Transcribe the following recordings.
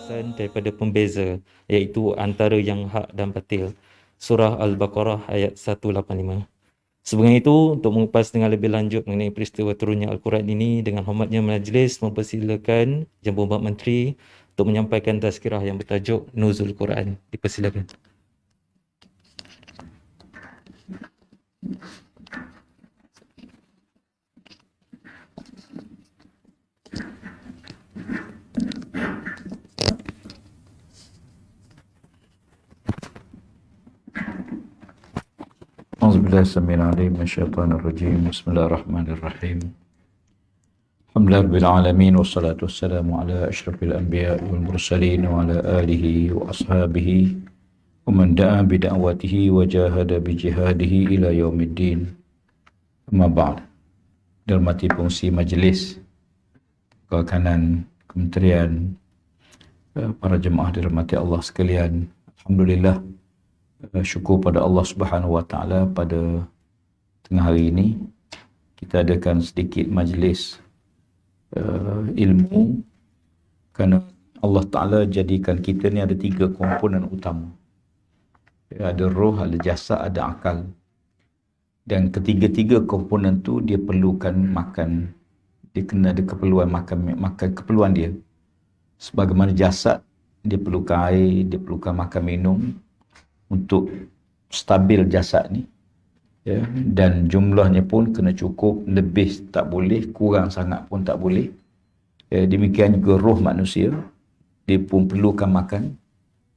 penjelasan daripada pembeza, iaitu antara yang hak dan batil. Surah Al-Baqarah ayat 185. Sebelum itu, untuk mengupas dengan lebih lanjut mengenai peristiwa turunnya Al-Quran ini, dengan hormatnya majlis mempersilakan Jabun Bab Menteri untuk menyampaikan tazkirah yang bertajuk Nuzul Quran. Dipersilakan. A'udzubillahi samil alim minasyaitonir rajim. Bismillahirrahmanirrahim. Alhamdulillahirabbil alamin wassalatu wassalamu ala asyrafil anbiya'i wal mursalin wa ala alihi wa ashabihi wa man da'a bi da'watihi wa jahada bi jihadihi ila yaumiddin. Amma ba'd. Dihormati pengurusi majlis, kawanan kementerian, para jemaah dirahmati Allah sekalian. Alhamdulillah, syukur pada Allah Subhanahu Wa Taala pada tengah hari ini kita adakan sedikit majlis ilmu, kerana Allah Taala jadikan kita ni ada 3 komponen utama. Ada roh, ada jasad, ada akal. Dan ketiga-tiga komponen tu dia perlukan makan. Dia kena ada keperluan makan keperluan dia. Sebagaimana jasad, dia perlukan air, dia perlukan makan minum untuk stabil jasad ni, ya, dan jumlahnya pun kena cukup, lebih tak boleh, kurang sangat pun tak boleh. Demikian juga roh manusia, dia pun perlukan makan,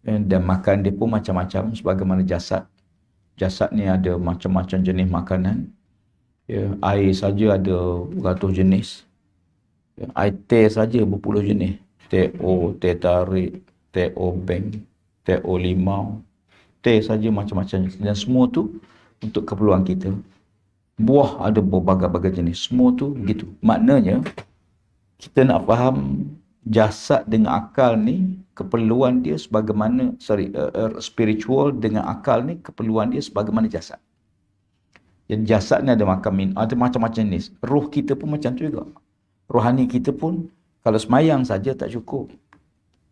dan makan dia pun macam-macam sebagaimana jasad. Jasad ni ada macam-macam jenis makanan, ya, air saja ada beratus jenis, ya, air teh saja berpuluh jenis, teh o, teh tarik, teh obeng, teh o limau, teh saja macam-macam, dan semua tu untuk keperluan kita. Buah ada berbagai-bagai jenis, semua tu begitu. Maknanya kita nak faham jasad dengan akal ni keperluan dia sebagaimana spiritual dengan akal ni keperluan dia sebagaimana jasad. Jadi jasad ni ada ada macam-macam jenis. Roh kita pun macam tu juga. Rohani kita pun kalau semayang saja tak cukup.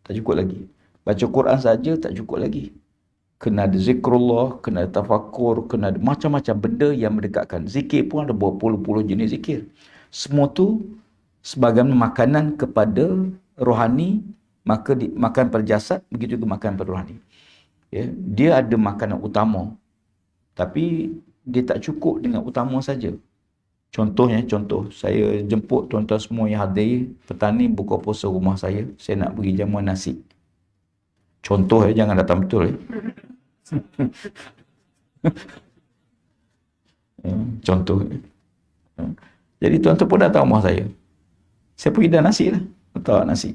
Tak cukup lagi. Baca Quran saja tak cukup lagi. Kena ada zikrullah, kena ada tafakur, kena ada macam-macam benda yang mendekatkan. Zikir pun ada berpuluh-puluh jenis zikir. Semua tu sebagaimana makanan kepada rohani, maka makan pada jasad, begitu juga makan pada rohani. Ya, dia ada makanan utama, tapi dia tak cukup dengan utama saja. Contoh, saya jemput tuan-tuan semua yang hadir petani buka puasa rumah saya nak bagi jamuan nasi. Contoh, jangan datang betul. Contoh. Jadi tuan-tuan pun datang rumah saya pergi dah nasi lah, letak nasi.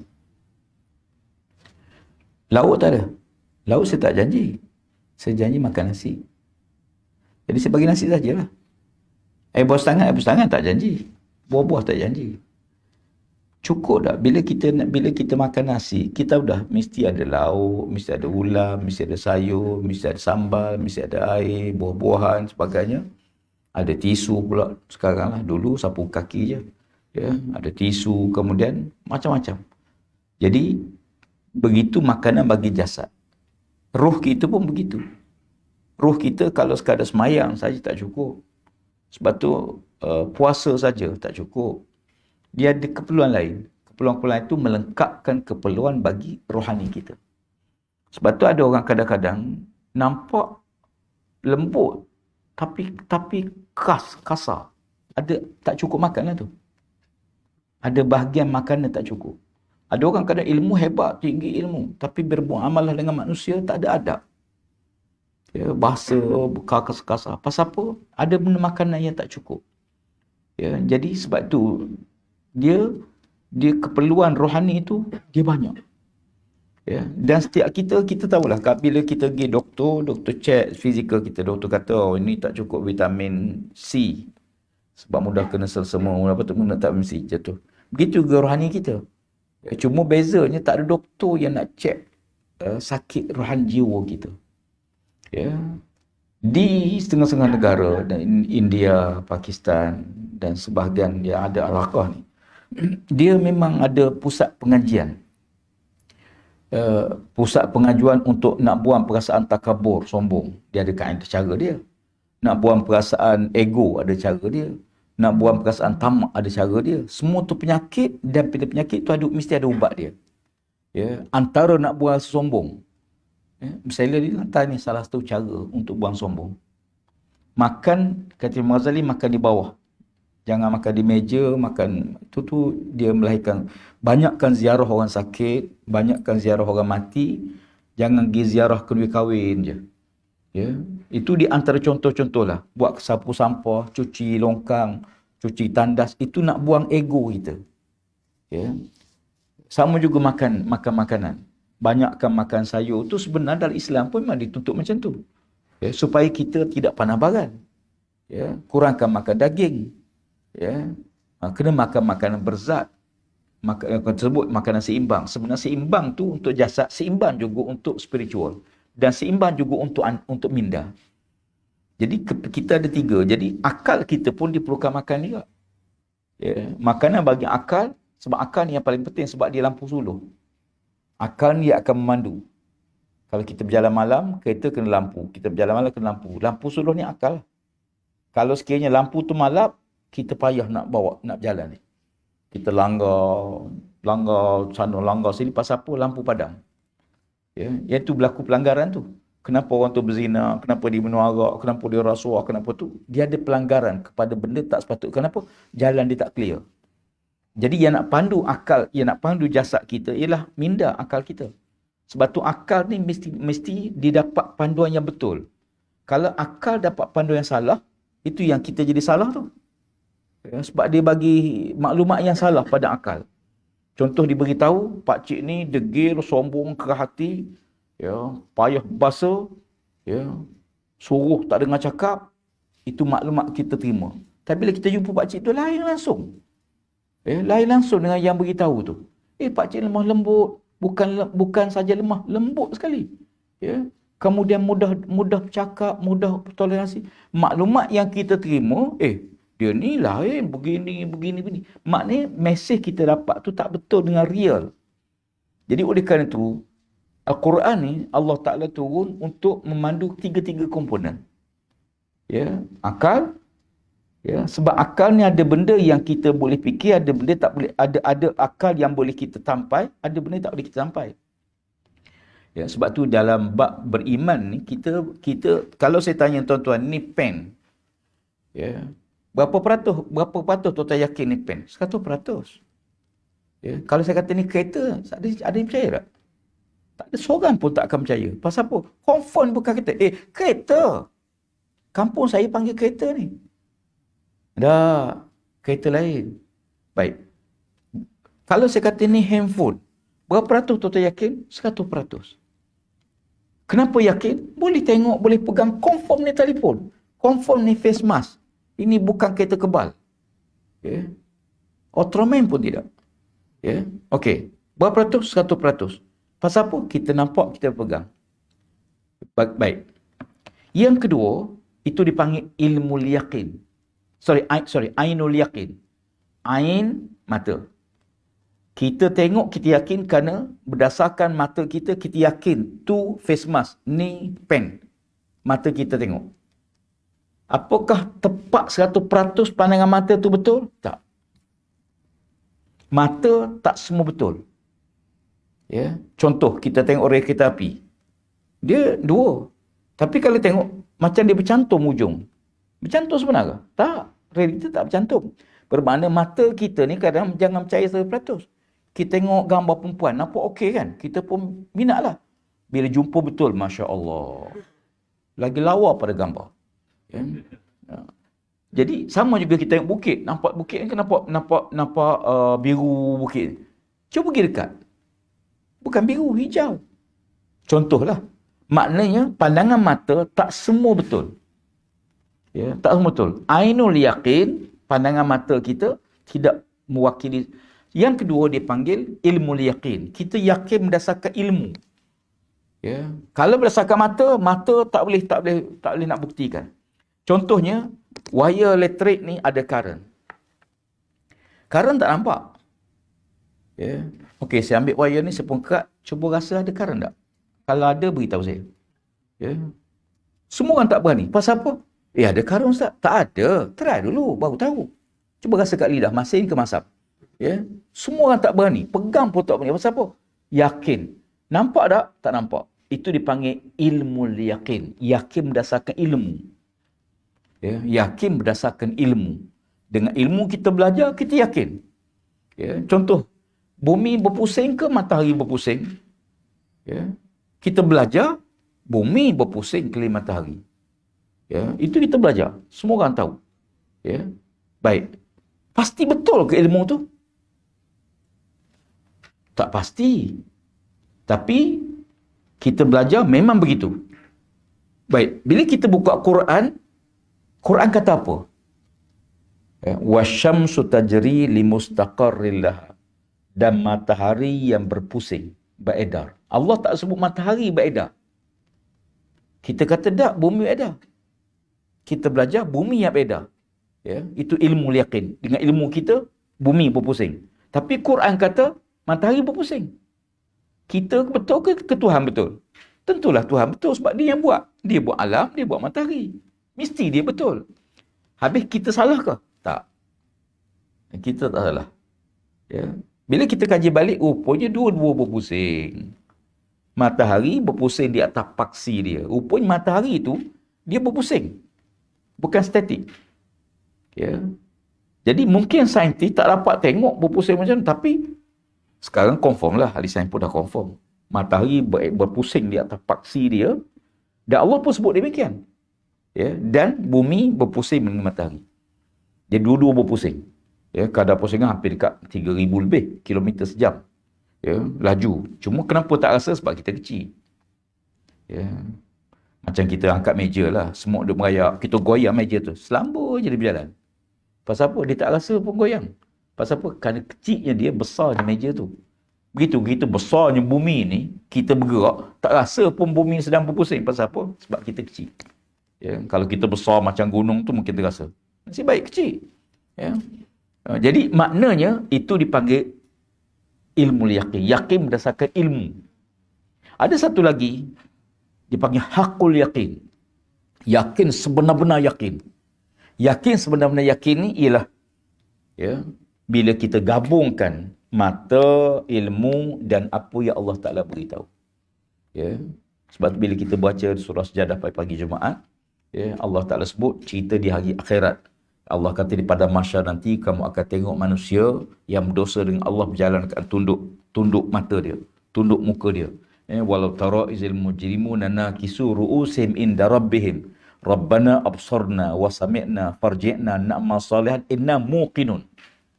Lauk tak ada. Lauk saya tak janji. Saya janji makan nasi. Jadi saya bagi nasi sajalah. Air buah setengah tak janji. Buah-buah tak janji. Cukup tak? Bila kita makan nasi, kita dah mesti ada lauk, mesti ada ulam, mesti ada sayur, mesti ada sambal, mesti ada air, buah-buahan, sebagainya. Ada tisu pula sekarang lah. Dulu sapu kaki je. Ya, ada tisu, kemudian macam-macam. Jadi begitu makanan bagi jasad. Roh kita pun begitu. Roh kita kalau sekadar semayang saja tak cukup. Sebab tu puasa saja tak cukup. Dia ada keperluan lain. Keperluan-keperluan itu melengkapkan keperluan bagi rohani kita. Sebab tu ada orang kadang-kadang nampak lembut tapi kasar. Ada tak cukup makan lah tu. Ada bahagian makanan tak cukup. Ada orang kadang ilmu hebat, tinggi ilmu, tapi berbuat amalah dengan manusia tak ada adab. Ya, bahasa kasar-kasar. Pasal apa? Ada benda makanan yang tak cukup. Ya, jadi sebab tu dia keperluan rohani itu dia banyak. Ya, dan setiap kita tahulah bila kita pergi doktor check fizikal kita, doktor kata ini tak cukup vitamin C. Sebab mudah kena selsema, mudah tak vitamin C jatuh. Begitu juga rohani kita. Ya, cuma bezanya tak ada doktor yang nak cek sakit rohani jiwa kita. Ya. Di setengah-setengah negara dan India, Pakistan dan sebahagian yang ada alaqah ni, dia memang ada pusat pengajian. pusat pengajuan untuk nak buang perasaan takabur, sombong, dia ada kaedah cara dia. Nak buang perasaan ego, ada cara dia. Nak buang perasaan tamak, ada cara dia. Semua tu penyakit, dan penyakit tu mesti ada ubat dia. Ya, antara nak buang sombong, ya, misalnya dia hantar ni salah satu cara untuk buang sombong. Makan, kata Imam Ghazali, makan di bawah. Jangan makan di meja, makan tu dia melahirkan. Banyakkan ziarah orang sakit, banyakkan ziarah orang mati, jangan pergi ziarah kedua kahwin je. Ya, itu di antara contoh-contoh lah. Buat sapu sampah, cuci longkang, cuci tandas, itu nak buang ego kita. Ya. Sama juga makan makanan. Banyakkan makan sayur, tu sebenarnya dalam Islam pun memang dituntut macam tu. Ya, supaya kita tidak panah baran. Ya, kurangkan makan daging. Ya, kena makan makanan berzat. Makanan tersebut makanan seimbang. Sebenarnya seimbang tu untuk jasad, seimbang juga untuk spiritual, dan seimbang juga untuk minda. Jadi kita ada 3. Jadi akal kita pun diperlukan makan juga. Ya, makanan bagi akal, sebab akal ni yang paling penting, sebab dia lampu suluh. Akal ni akan memandu. Kalau kita berjalan malam, kereta kena lampu. Kita berjalan malam kena lampu. Lampu suluh ni akal. Kalau sekiranya lampu tu malap, kita payah nak bawa, nak berjalan ni. Kita langgar sana, langgar sini, pasal apa? Lampu padam. Ya, iaitu berlaku pelanggaran tu. Kenapa orang tu berzina, kenapa dia menuarak, kenapa dia rasuah, kenapa tu? Dia ada pelanggaran kepada benda tak sepatutnya. Kenapa? Jalan dia tak clear. Jadi yang nak pandu akal, yang nak pandu jasad kita ialah minda akal kita. Sebab tu akal ni mesti didapat panduan yang betul. Kalau akal dapat panduan yang salah, itu yang kita jadi salah tu. Ya, sebab dia bagi maklumat yang salah pada akal. Contoh diberitahu, pakcik ni degil, sombong, keras hati, ya, payah basa, ya, suruh tak dengar cakap, itu maklumat kita terima. Tapi bila kita jumpa pakcik tu lain langsung. Lain langsung dengan yang beritahu tu. Pakcik lemah lembut, bukan saja lemah, lembut sekali. Ya. Kemudian mudah bercakap, mudah bertoleransi. Maklumat yang kita terima, dia ni lain, begini. Maknanya mesej kita dapat tu tak betul dengan real. Jadi oleh kerana itu, Al-Quran ni Allah Ta'ala turun untuk memandu 3 komponen. Ya, akal. Ya, sebab akal ni ada benda yang kita boleh fikir, ada benda tak boleh, ada akal yang boleh kita sampai, ada benda tak boleh kita sampai. Ya, sebab tu dalam bab beriman ni kita kalau saya tanya tuan-tuan, ni pen. Ya. Berapa peratus tuan-tuan yakin ni pen? 100%. Ya, kalau saya kata ni kereta, ada yang percaya tak? Tak ada seorang pun tak akan percaya. Pasal apa? Confirm bukan kereta. Kereta. Kampung saya panggil kereta ni. Dah, kereta lain. Baik. Kalau saya kata ni handphone, berapa peratus tuan-tuan yakin? 100%. Kenapa yakin? Boleh tengok, boleh pegang, confirm ni telefon. Confirm ni face mask. Ini bukan kereta kebal. Ya. Ultraman pun tidak. Ya. Okey. Berapa peratus? 100%. Pasal apa? Kita nampak, kita pegang. Baik. Yang kedua, itu dipanggil ilmu yaqin. Ainul yaqin. Ain, mata. Kita tengok, kita yakin kerana berdasarkan mata kita, kita yakin tu face mask, ni pen. Mata kita tengok. Apakah tepat 100% pandangan mata tu betul? Tak. Mata tak semua betul. Ya, contoh kita tengok rel kereta api. Dia 2. Tapi kalau tengok macam dia bercantum ujung. Bercantum sebenar ke? Tak. Realiti tak bercantum. Bermakna mata kita ni kadang jangan percaya 100%. Kita tengok gambar perempuan, nampak okey kan? Kita pun minat lah. Bila jumpa betul, Masya Allah. Lagi lawa pada gambar. Ya? Jadi sama juga kita tengok bukit. Nampak bukit ni kan nampak biru bukit. Cuba pergi dekat. Bukan biru, hijau. Contohlah. Maknanya pandangan mata tak semua betul. Ya, tak semua betul. Ainul yaqin, pandangan mata kita tidak mewakili. Yang kedua dipanggil ilmu yaqin. Kita yakin berdasarkan ilmu. Ya, kalau berdasarkan mata tak boleh nak buktikan. Contohnya, wire elektrik ni ada current. Current tak nampak. Ya. Okey, saya ambil wire ni, saya pengkat, Cuba rasa ada current tak? Kalau ada, beritahu saya. Ya. Semua orang tak berani. Pasal apa? Ada current Ustaz? Tak ada. Try dulu, baru tahu. Cuba rasa kat lidah, masin ke masam. Ya. Semua orang tak berani. Pegang pun tak berani. Pasal apa? Yakin. Nampak tak? Tak nampak. Itu dipanggil ilmu yakin. Yakin berdasarkan ilmu. Ya. Yakin berdasarkan ilmu. Dengan ilmu kita belajar, kita yakin. Ya. Contoh, bumi berpusing ke matahari berpusing? Ya. Kita belajar, bumi berpusing keliling matahari. Ya. Itu kita belajar. Semua orang tahu. Ya. Baik. Pasti betul ke ilmu tu? Tak pasti. Tapi kita belajar memang begitu. Baik, bila kita buka Quran, Quran kata apa? Wasyamsu tajri limustaqarril laha. Dan matahari yang berpusing, beredar. Allah tak sebut matahari beredar. Kita kata tak, bumi beredar. Kita belajar bumi yang beredar. Ya, itu ilmu yakin. Dengan ilmu kita, bumi berpusing. Tapi Quran kata matahari berpusing. Kita betul ke Tuhan betul? Tentulah Tuhan betul sebab dia yang buat. Dia buat alam, dia buat matahari. Mesti dia betul. Habis kita salah ke? Tak. Kita tak salah. Ya. Bila kita kaji balik, rupanya dua-dua berpusing. Matahari berpusing di atas paksi dia. Rupanya matahari itu, dia berpusing. Bukan statik. Ya. Jadi mungkin saintis tak dapat tengok berpusing macam tu. Tapi sekarang confirm lah. Ahli sains pun dah confirm. Matahari berpusing di atas paksi dia. Dan Allah pun sebut demikian. Ya. Dan bumi berpusing dengan matahari. Jadi dua-dua berpusing. Ya, kadar pusingan hampir dekat 3,000 lebih kilometer sejam. Ya, laju. Cuma kenapa tak rasa? Sebab kita kecil. Ya. Macam kita angkat meja lah. Semua duk merayak. Kita goyang meja tu. Selamba je dia berjalan. Pasal apa? Dia tak rasa pun goyang. Pasal apa? Kerana kecilnya dia, besarnya meja tu. Begitu besarnya bumi ni, kita bergerak, tak rasa pun bumi sedang berpusing. Pasal apa? Sebab kita kecil. Ya. Kalau kita besar macam gunung tu, mungkin terasa. Nasib baik kecil. Ya. Jadi maknanya itu dipanggil ilmu yakin. Yakin berdasarkan ilmu. Ada satu lagi dipanggil hakul yakin. Yakin sebenar-benar yakin. Yakin sebenar-benar yakin ni ialah bila kita gabungkan mata, ilmu dan apa yang Allah Ta'ala beritahu. Ya. Sebab bila kita baca surah Sejadah pagi Jumaat, Allah Ta'ala sebut cerita di hari akhirat. Allah kata di pada mahsyar nanti kamu akan tengok manusia yang berdosa dengan Allah berjalan akan tunduk mata dia, tunduk muka dia. Walau tara izil mujrimuna nakisu ru'usihim inda rabbihim rabbana absarna wa sami'na farji'na na'mal salihan inna muqinun.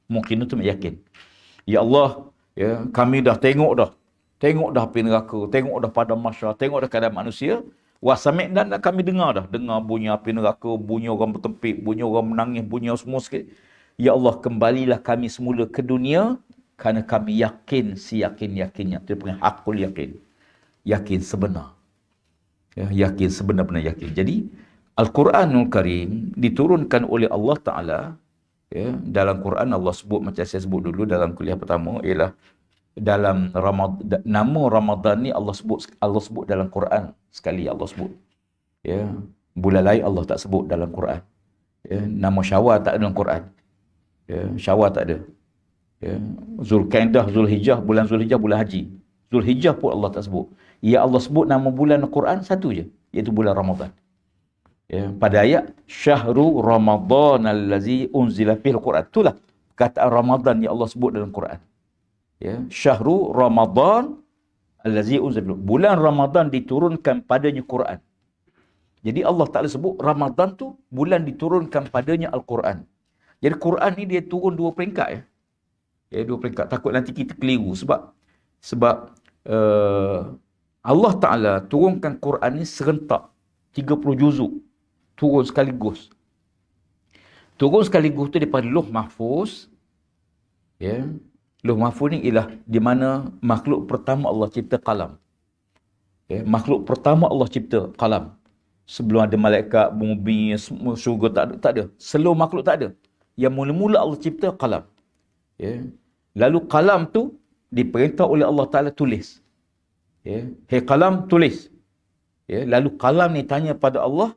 Muqinun tu yakin. Ya Allah, ya, kami dah tengok dah api neraka, tengok dah pada mahsyar, tengok dah keadaan manusia. Wasamik dan kami dengar bunyi api neraka, bunyi orang bertempik, bunyi orang menangis, bunyi semua sikit. Ya Allah, kembalilah kami semula ke dunia kerana kami yakin yakinnya. Itu panggil hakul yakin. Yakin sebenar. Ya, yakin sebenar-benar yakin. Jadi Al-Quranul Karim diturunkan oleh Allah Ta'ala. Ya, dalam Quran Allah sebut, macam saya sebut dulu dalam kuliah pertama, ialah dalam Ramadan, nama Ramadan ni Allah sebut dalam Quran sekali Allah sebut. Ya, bulan lain Allah tak sebut dalam Quran. Ya, nama Syawal tak ada dalam Quran. Ya, Syawal tak ada. Ya, Zulkaidah, Zulhijjah, bulan Zulhijjah bulan haji. Zulhijjah pun Allah tak sebut. Ya, Allah sebut nama bulan Quran satu je, iaitu bulan Ramadan. Ya, pada ayat Syahrul Ramadan allazi unzila fil Quran. Itulah kata Ramadan yang Allah sebut dalam Quran. Ya, Syahrul Ramadan allazi unzila. Bulan Ramadan diturunkan padanya Quran. Jadi Allah Ta'ala sebut Ramadan tu bulan diturunkan padanya Al-Quran. Jadi Quran ni dia turun dua peringkat ya. Ya, dua peringkat. Takut nanti kita keliru sebab Allah Ta'ala turunkan Quran ni serentak 30 juzuk. Turun sekaligus. Turun sekaligus tu daripada Lauh Mahfuz. Ya. Lauh Mahfuz ni ialah di mana makhluk pertama Allah cipta qalam. Ya, makhluk pertama Allah cipta qalam. Sebelum ada malaikat, bumi, syurga tak ada. Seluruh makhluk tak ada. Yang mula-mula Allah cipta qalam. Ya. Lalu qalam tu diperintah oleh Allah Ta'ala tulis. Ya, hey qalam, tulis. Ya, lalu qalam ni tanya pada Allah,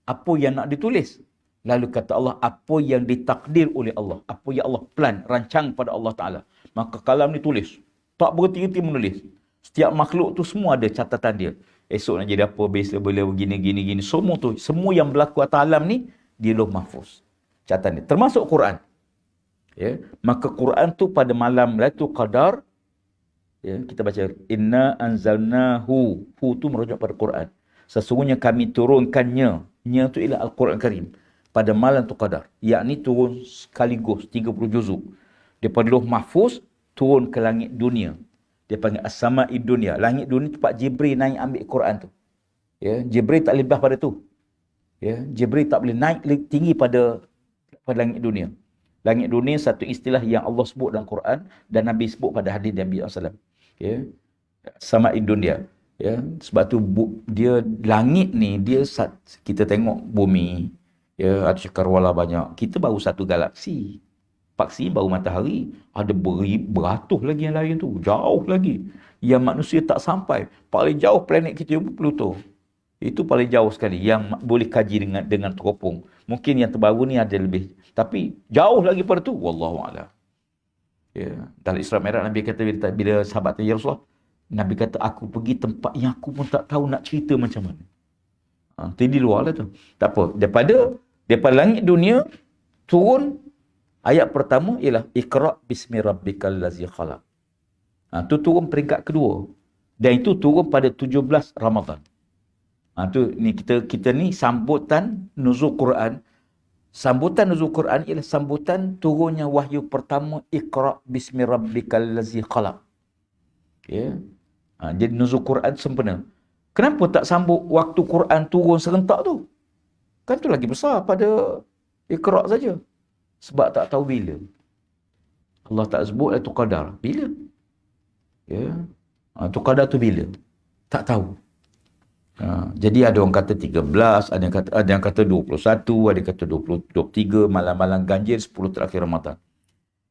apa yang nak ditulis? Lalu kata Allah, apa yang ditakdir oleh Allah, apa yang Allah plan, rancang pada Allah Ta'ala. Maka qalam ni tulis. Tak berhenti-henti menulis. Setiap makhluk tu semua ada catatan dia. Esok nak jadi apa, besok boleh begini. Semua tu, semua yang berlaku atas alam ni, di Lauh Mahfuz. Catatan dia. Termasuk Quran. Ya, maka Quran tu pada malam Lailatul Qadar, ya, kita baca inna anzalnahu, hu tu merujuk pada Quran. Sesungguhnya kami turunkannya, nya tu ialah Al-Quran Karim, pada malam tu Qadar, yakni turun sekaligus 30 juzuk daripada Lauh Mahfuz turun ke langit dunia. Dia panggil as-sama'i dunia. Langit dunia tempat Jibril naik ambil Quran tu. Ya, Jibril tak lebih pada tu. Ya, Jibril tak boleh naik tinggi pada langit dunia. Langit dunia satu istilah yang Allah sebut dalam Quran dan Nabi sebut pada hadis Nabi SAW. Ya, sama'i dunia. Ya, sebab tu dia langit ni dia kita tengok bumi, ya, ada cakrawala banyak. Kita baru satu galaksi. Paksi baru matahari, ada beratus lagi yang lain tu, jauh lagi. Yang manusia tak sampai. Paling jauh planet kita Pluto. Itu paling jauh sekali yang boleh kaji dengan teropong. Mungkin yang terbaru ni ada lebih. Tapi jauh lagi pada tu, wallahu a'lam. Ya, dalam Isra Mi'raj Nabi kata bila sahabat tanya, ya Rasulullah, Nabi kata aku pergi tempat yang aku pun tak tahu nak cerita macam mana. Itu di luar lah tu. Tak apa. Daripada langit dunia turun ayat pertama ialah Iqra' bismi rabbikal ladzi khalaq. Tu turun peringkat kedua. Dan itu turun pada 17 Ramadan. Tu ni kita ni sambutan nuzul Quran. Sambutan nuzul Quran ialah sambutan turunnya wahyu pertama Iqra' bismi rabbikal ladzi khalaq. Ya. Jadi nuzul Quran sempurna. Kenapa tak sambut waktu Quran turun serentak tu? Kan tu lagi besar pada Iqra' saja. Sebab tak tahu bila. Allah tak sebut Lailatul Qadar. Bila? Ya. Lailatul Qadar tu bila? Tak tahu. Jadi ada orang kata 13, ada yang kata 21, ada yang kata 23, malam-malam ganjil 10 terakhir Ramadan.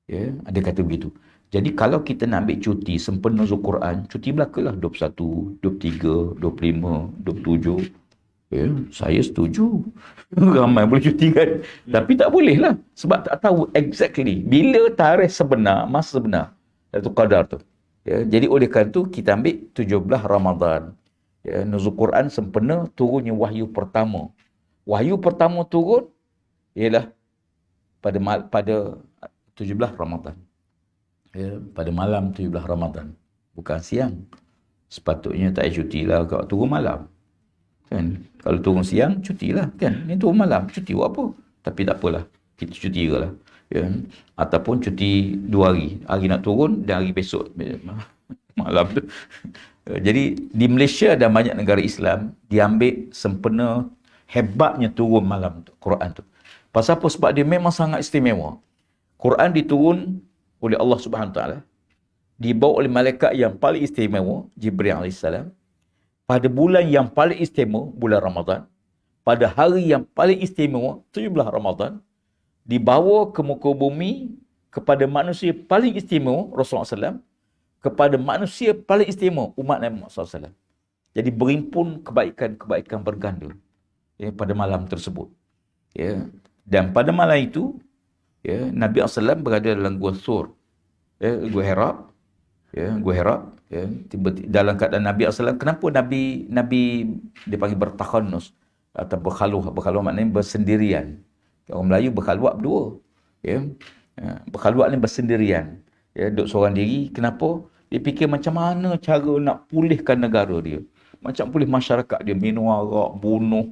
Ya, ada kata begitu. Jadi kalau kita nak ambil cuti sempena nuzul Quran, cuti belakalah 21, 23, 25, 27. Ya, saya setuju. Ramai boleh cuti kan. Tapi tak boleh lah. Sebab tak tahu exactly bila tarikh sebenar, masa sebenar Lailatul Qadar tu. Ya, jadi oleh kerana tu kita ambil 17 Ramadan. Ya, nuzul Quran sempena turunnya wahyu pertama. Wahyu pertama turun ialah pada 17 Ramadan. Ya, pada malam 17 Ramadan. Bukan siang. Sepatutnya tak payah cuti lah kalau turun malam. Kan? Kalau turun siang, cutilah. Kan? Ini turun malam, cuti buat apa? Tapi tak apalah. Kita cuti ke lah. Ya. Ataupun cuti 2 hari. Hari nak turun dan hari besok. Malam tu. Jadi di Malaysia dan banyak negara Islam diambil sempena hebatnya turun malam tu, Quran tu. Pasal apa? Sebab dia memang sangat istimewa. Quran diturun oleh Allah Subhanahu Wa Taala, dibawa oleh malaikat yang paling istimewa, Jibril alaihissalam, pada bulan yang paling istimewa, bulan Ramadan, pada hari yang paling istimewa, 17 Ramadan, dibawa ke muka bumi kepada manusia paling istimewa, Rasulullah SAW, kepada manusia paling istimewa, umat Nabi Muhammad SAW. Jadi berimpun kebaikan-kebaikan berganda, ya, pada malam tersebut. Ya. Dan pada malam itu, ya, Nabi SAW berada dalam Gua Thur, ya, Gua Hira, ya, Gua Hira, ya, tiba-tiba dalam keadaan Nabi SAW. Kenapa Nabi dia panggil bertakhanus atau berkhaluah? Berkhaluah maknanya bersendirian. Orang Melayu berkhaluat berdua, ya. Berkhaluat ni bersendirian, ya, duduk seorang diri. Kenapa? Dia fikir macam mana cara nak pulihkan negara dia, macam pulih masyarakat dia, minum arak, bunuh,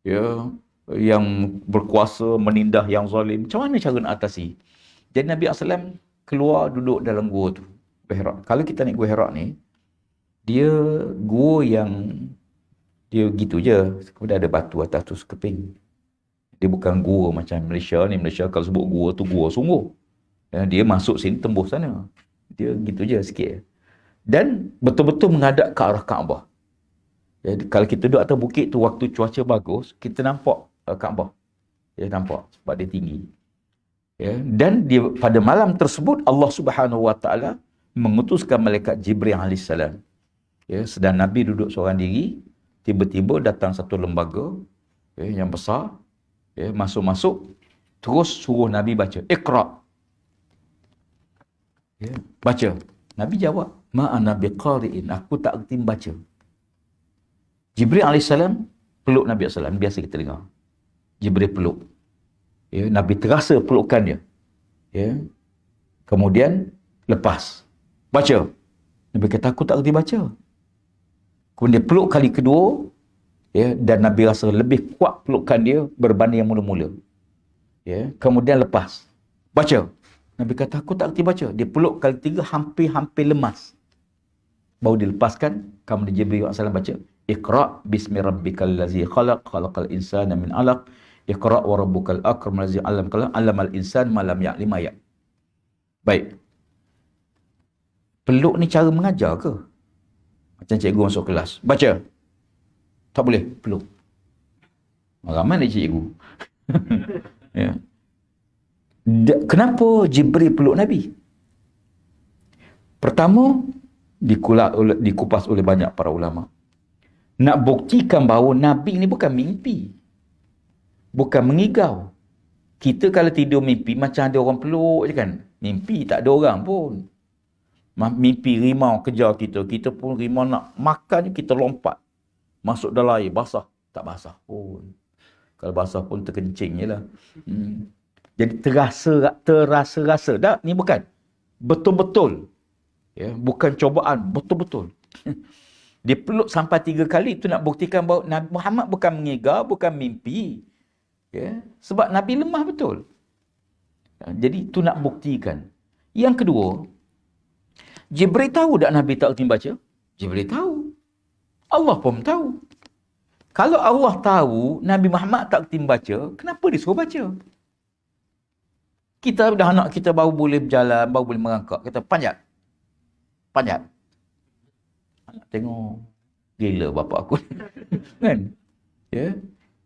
ya, yang berkuasa, menindah yang zalim. Macam mana cara nak atasi? Jadi Nabi SAW keluar duduk dalam gua tu, Gua Hira. Kalau kita naik Gua Hira ni, dia gua yang dia gitu je, kemudian ada batu atas tu sekeping. Dia bukan gua macam Malaysia ni. Malaysia kalau sebut gua tu gua sungguh. Ya, dia masuk sini tembus sana. Dia gitu je sikit. Dan betul-betul menghadap ke arah Kaabah. Ya, kalau kita duduk atas bukit tu waktu cuaca bagus, kita nampak Kaabah. Ya, nampak sebab dia tinggi. Ya, dan dia, pada malam tersebut Allah Subhanahu Wa Taala mengutuskan malaikat Jibril alaihissalam. Ya, sedang Nabi duduk seorang diri, tiba-tiba datang satu lembaga yang besar, masuk-masuk, terus suruh Nabi baca. Iqra. Ya, baca. Nabi jawab, ma ana biqari'in, aku tak erti baca. Jibril AS peluk Nabi SAW, biasa kita dengar. Jibril peluk. Ya, Nabi terasa pelukan dia. Ya. Kemudian lepas. Baca. Nabi kata, aku tak erti baca. Kemudian peluk kali kedua, dan Nabi rasa lebih kuat pelukan dia berbanding yang mula-mula. Ya. Kemudian lepas. Baca. Nabi kata, aku tak erti baca. Dia peluk kali tiga, hampir-hampir lemas. Baru dilepaskan, kemudian Jibril AS baca, Iqra' bismi rabbikal ladzi khalaq, khalaqal insana min 'alaq, Iqra' wa rabbukal akram ladzi 'allamal insan ma lam ya'lam ya. Baik. Peluk ni cara mengajar ke? Macam cikgu masuk kelas. Baca. Tak boleh peluk. Ramai ni cikgu. Ya. Kenapa Jibril peluk Nabi? Pertama, dikupas oleh banyak para ulama. Nak buktikan bahawa Nabi ni bukan mimpi. Bukan mengigau. Kita kalau tidur mimpi, macam ada orang peluk je kan. Mimpi tak ada orang pun. Mimpi rimau kejar kita. Kita pun rimau nak makan, kita lompat. Masuk dalam air, basah. Tak basah pun. Kalau basah pun terkencing je lah. Jadi terasa-rasa. Tak, ni bukan. Betul-betul. Ya, bukan cobaan, betul-betul. Dia peluk sampai 3 kali, itu nak buktikan bahawa Nabi Muhammad bukan mengigau, bukan mimpi. Ya, sebab Nabi lemah betul. Ya, jadi itu nak buktikan. Yang kedua, Jibril tahu tak Nabi tak erti baca? Jibril tahu. Allah pun tahu. Kalau Allah tahu Nabi Muhammad tak erti baca, kenapa dia suruh baca? Kita dah anak kita baru boleh berjalan, baru boleh merangkak. Kita panjat. Panjat. Anak tengok. Gila bapak aku. Kan? Ya.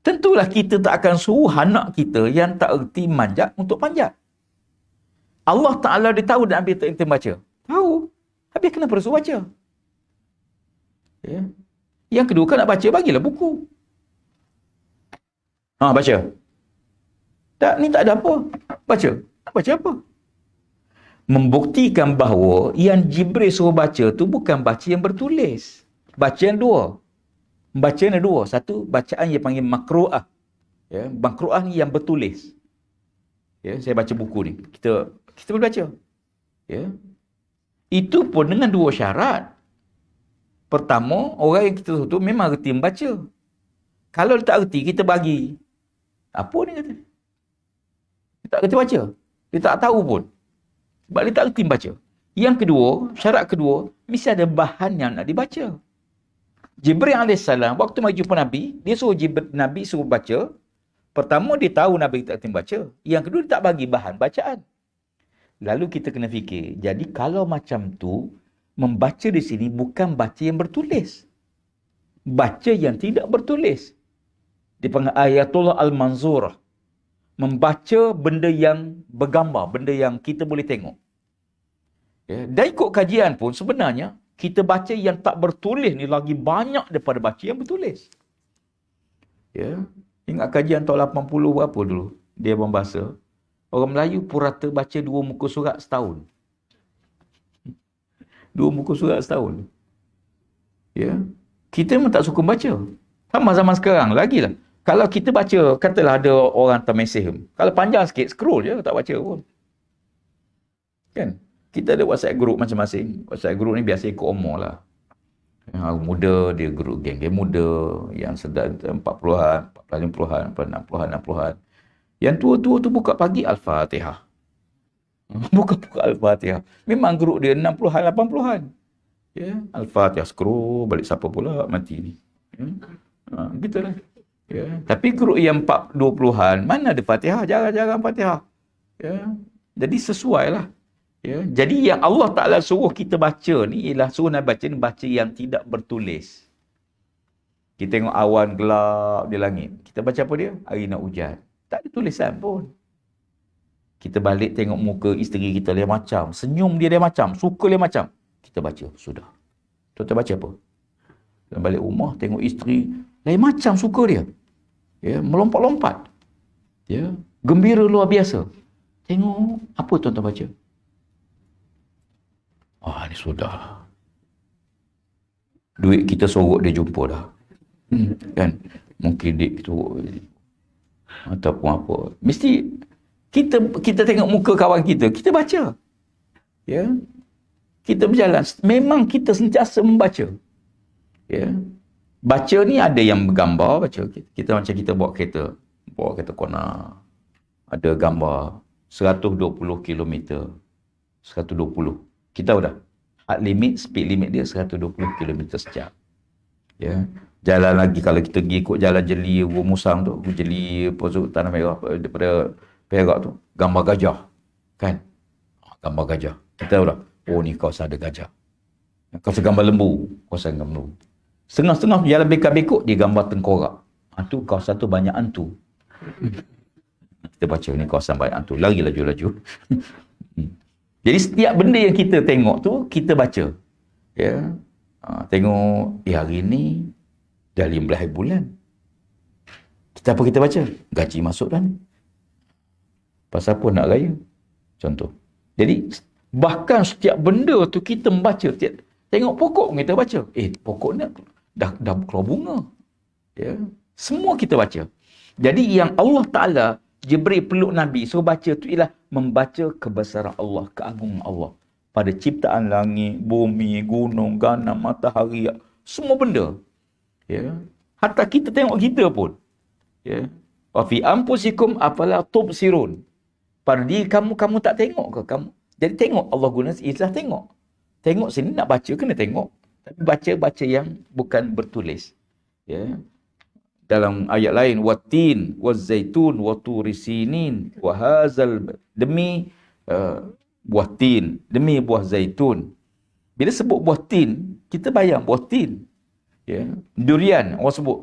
Tentulah kita tak akan suruh anak kita yang tak erti manjat untuk panjat. Allah Ta'ala dia tahu dan Nabi tak erti baca. Tahu. Habis kenapa dia suruh baca? Ya. Yang kedua, kan nak baca, bagilah buku. Baca. Tak, ni tak ada apa. Baca. Baca apa? Membuktikan bahawa yang Jibril suruh baca tu bukan baca yang bertulis. Bacaan dua. Bacaan ada dua. Satu, bacaan yang panggil makru'ah. Ya, makru'ah ni yang bertulis. Ya, saya baca buku ni. Kita boleh baca. Ya. Itu pun dengan 2 syarat. Pertama, orang yang kita suruh tu memang reti membaca. Kalau dia tak reti, kita bagi. Apa ni kata? Dia tak reti baca. Dia tak tahu pun. Sebab dia tak reti baca. Yang kedua, syarat kedua, mesti ada bahan yang nak dibaca. Jibril AS, waktu maju jumpa Nabi, dia suruh Nabi suruh baca. Pertama, dia tahu Nabi tak reti baca. Yang kedua, dia tak bagi bahan bacaan. Lalu kita kena fikir, jadi kalau macam tu, membaca di sini bukan baca yang bertulis. Baca yang tidak bertulis. Dipanggil ayatullah al-manzurah. Membaca benda yang bergambar, benda yang kita boleh tengok. Ya, dan ikut kajian pun sebenarnya, kita baca yang tak bertulis ni lagi banyak daripada baca yang bertulis. Ya, ingat kajian tahun 80 berapa dulu? Dia membahasa. Orang Melayu purata baca 2 muka surat setahun. 2 muka surat setahun. Ya. Kita memang tak suka baca. Sama zaman sekarang, lagilah. Kalau kita baca, katalah ada orang hantar mesej. Kalau panjang sikit, scroll je, tak baca pun. Kan? Kita ada WhatsApp group masing-masing. WhatsApp group ni biasa ikut umur lah. Yang muda, dia group geng-geng muda. Yang sedang 40-an, 50-an, 60-an, 60-an. Yang tua-tua tu buka pagi, Al-Fatihah. Buka Al-Fatihah. Memang grup dia 60-an, 80-an. Ya, Al-Fatihah scroll, balik siapa pula mati ni. Ya. Gitulah. Ya. Tapi grup yang 20-an, mana ada Fatihah? Jarang-jarang Fatihah. Ya. Jadi sesuai lah. Ya. Jadi yang Allah Ta'ala suruh kita baca ni, ialah suruh nak baca ni, baca yang tidak bertulis. Kita tengok awan gelap di langit. Kita baca apa dia? Hari nak hujan. Tak ada tulisan pun. Kita balik tengok muka isteri kita dia macam. Senyum dia macam. Suka dia macam. Kita baca. Sudah. Tuan-tuan baca apa? Balik rumah tengok isteri lain macam suka dia. Ya, melompat-lompat. Ya, gembira luar biasa. Tengok apa tuan-tuan baca? Ni sudah. Duit kita sorok dia jumpa dah. Kan? Mungkin dia sorok ataupun apa. Mesti kita tengok muka kawan kita baca. Ya. Kita berjalan, memang kita sentiasa membaca. Ya. Baca ni ada yang bergambar baca. Kita macam kita bawa kereta kona. Ada gambar 120 km. 120. Kita tahu dah. Speed limit dia 120 km sejam. Ya. Jalan lagi kalau kita pergi ikut jalan jeli Musang tu, jeli Tanah Merah daripada Perak tu, gambar gajah. Kan? Gambar gajah. Kita tahu dah. Ni kawasan ada gajah. Kawasan gambar lembu. Kawasan gambar lembu. Setengah-setengah jalan bekak-bekuk, dia gambar tengkorak. Tu kawasan tu banyak hantu. Kita baca ni kawasan banyak hantu. Lari laju-laju. Jadi setiap benda yang kita tengok tu, kita baca. Ya. Tengok, hari ni dah 15 bulan. Apa kita baca? Gaji masuk dah ni. Pasal apa nak raya? Contoh. Jadi, bahkan setiap benda tu kita membaca. Tengok pokok kita baca. Pokok ni dah keluar bunga. Ya. Semua kita baca. Jadi yang Allah Ta'ala, Jibril peluk Nabi, suruh baca tu ialah membaca kebesaran Allah, keagungan Allah. Pada ciptaan langit, bumi, gunung, ganam, matahari, semua benda. Ya. Hatta kita tengok kita pun. Ya. Wa fi anfusikum afala tubsirun. Pada diri kamu tak tengok ke kamu? Jadi tengok, Allah guna istilah tengok. Tengok sini nak baca kena tengok. Tapi baca yang bukan bertulis. Ya. Dalam ayat lain, watin, wazaitun, waturisinin, wahazal, demi buah tin, demi buah zaitun. Bila sebut buah tin, kita bayang buah tin. Ya. Durian, orang sebut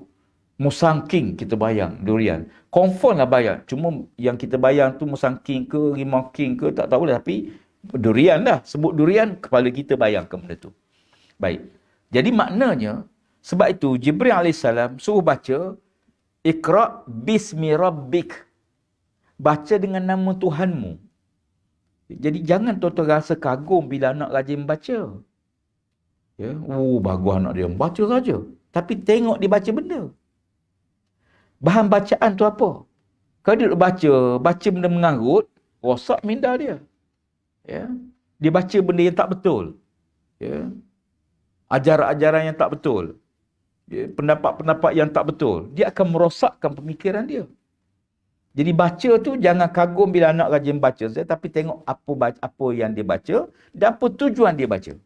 musangking, kita bayang durian. Confirm lah bayang. Cuma yang kita bayang tu musangking ke, rimau king ke, tak tahulah. Tapi durian dah. Sebut durian, kepala kita bayangkan benda tu. Baik. Jadi maknanya, sebab itu Jibril AS suruh baca, Iqra' bismi rabbik. Baca dengan nama Tuhanmu. Jadi jangan tuan-tuan rasa kagum bila anak rajin membaca. Ya, bagus anak dia membaca saja. Tapi tengok dia baca benda. Bahan bacaan tu apa? Kalau dia baca benda mengarut, rosak minda dia. Ya. Dia baca benda yang tak betul. Ya. Ajaran-ajaran yang tak betul. Ya. Pendapat-pendapat yang tak betul. Dia akan merosakkan pemikiran dia. Jadi baca tu jangan kagum bila anak rajin baca. Tapi tengok apa yang dia baca dan apa tujuan dia baca.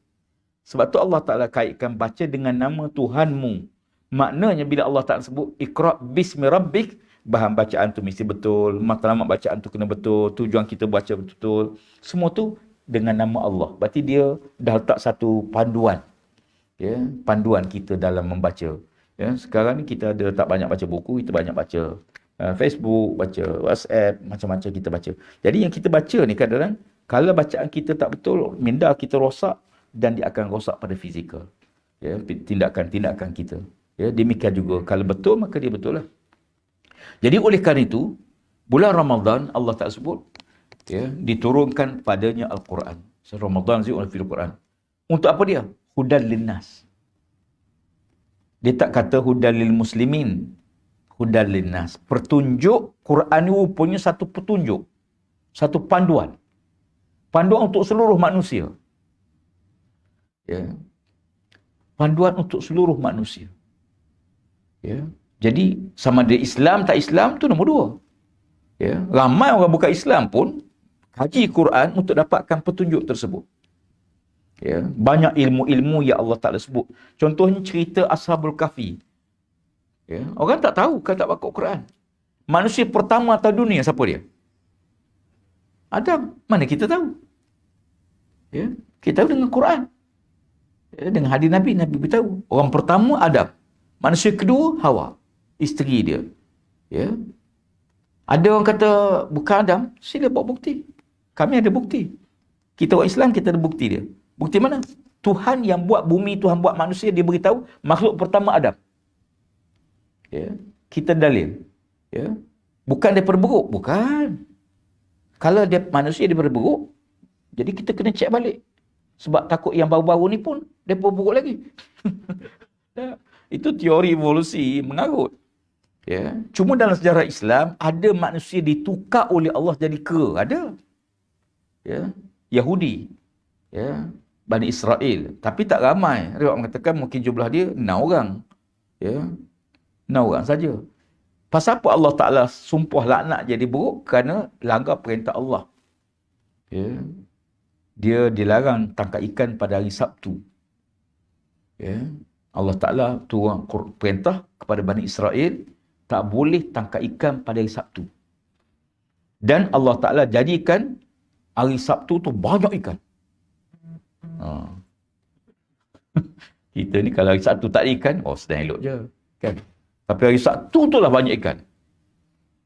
Sebab tu Allah Ta'ala kaitkan baca dengan nama Tuhanmu. Maknanya bila Allah Ta'ala sebut Iqra' bismi rabbik, bahan bacaan tu mesti betul, matlamat bacaan tu kena betul, tujuan kita baca betul. Semua tu dengan nama Allah. Berarti dia dah letak satu panduan. Ya, panduan kita dalam membaca. Ya, sekarang ni kita ada tak banyak baca buku, kita banyak baca Facebook, baca WhatsApp, macam-macam kita baca. Jadi yang kita baca ni kadang-kadang, kalau bacaan kita tak betul, minda kita rosak dan dia akan rosak pada fizikal. Ya, tindakan-tindakan kita. Ya, demikian juga. Kalau betul, maka dia betul lah. Jadi oleh kerana itu, bulan Ramadan, Allah tak sebut, ya, diturunkan padanya Al-Quran. So, Ramadan zikr fil Quran. Untuk apa dia? Hudan linnas. Dia tak kata hudan lil muslimin. Hudan linnas. Pertunjuk, Quran ni punya satu petunjuk. Satu panduan. Panduan untuk seluruh manusia. Ya. Panduan untuk seluruh manusia. Ya. Jadi sama ada Islam tak Islam tu nombor dua. Ya. Ramai orang bukan Islam pun kaji Quran untuk dapatkan petunjuk tersebut. Ya. Banyak ilmu-ilmu yang Allah Ta'ala sebut. Contohnya cerita Ashabul Kahfi. Ya. Orang tak tahu kalau tak baca Quran. Manusia pertama atas dunia siapa dia? Adam. Mana kita tahu? Ya. Kita tahu dengan Quran. Ya. Dengan hadis Nabi beritahu. Orang pertama Adam. Manusia kedua Hawa. Isteri dia. Ya. Ada orang kata bukan Adam, sila bawa bukti. Kami ada bukti. Kita orang Islam, kita ada bukti dia. Bukti mana? Tuhan yang buat bumi, Tuhan buat manusia, dia beritahu makhluk pertama Adam. Ya. Kita dalil. Ya. Bukan daripada beruk. Bukan. Kalau dia manusia daripada beruk, jadi kita kena cek balik. Sebab takut yang baru-baru ni pun daripada beruk lagi. Ya. Itu teori evolusi mengarut. Ya. Cuma dalam sejarah Islam, ada manusia ditukar oleh Allah jadi kera. Ada. Ya. Yahudi. Ya. Bani Israel. Tapi tak ramai. Riwayat mengatakan mungkin jumlah dia 6 orang. Ya. 6 orang saja. Pasal apa Allah Ta'ala sumpah laknat jadi buruk? Kerana langgar perintah Allah. Ya. Dia dilarang tangkap ikan pada hari Sabtu. Ya. Allah Ta'ala turun perintah kepada Bani Israel tak boleh tangkap ikan pada hari Sabtu. Dan Allah Ta'ala jadikan hari Sabtu tu banyak ikan. Kita ni kalau hari Sabtu tak ada ikan, sedang elok je. Kan? Tapi hari Sabtu tu lah banyak ikan.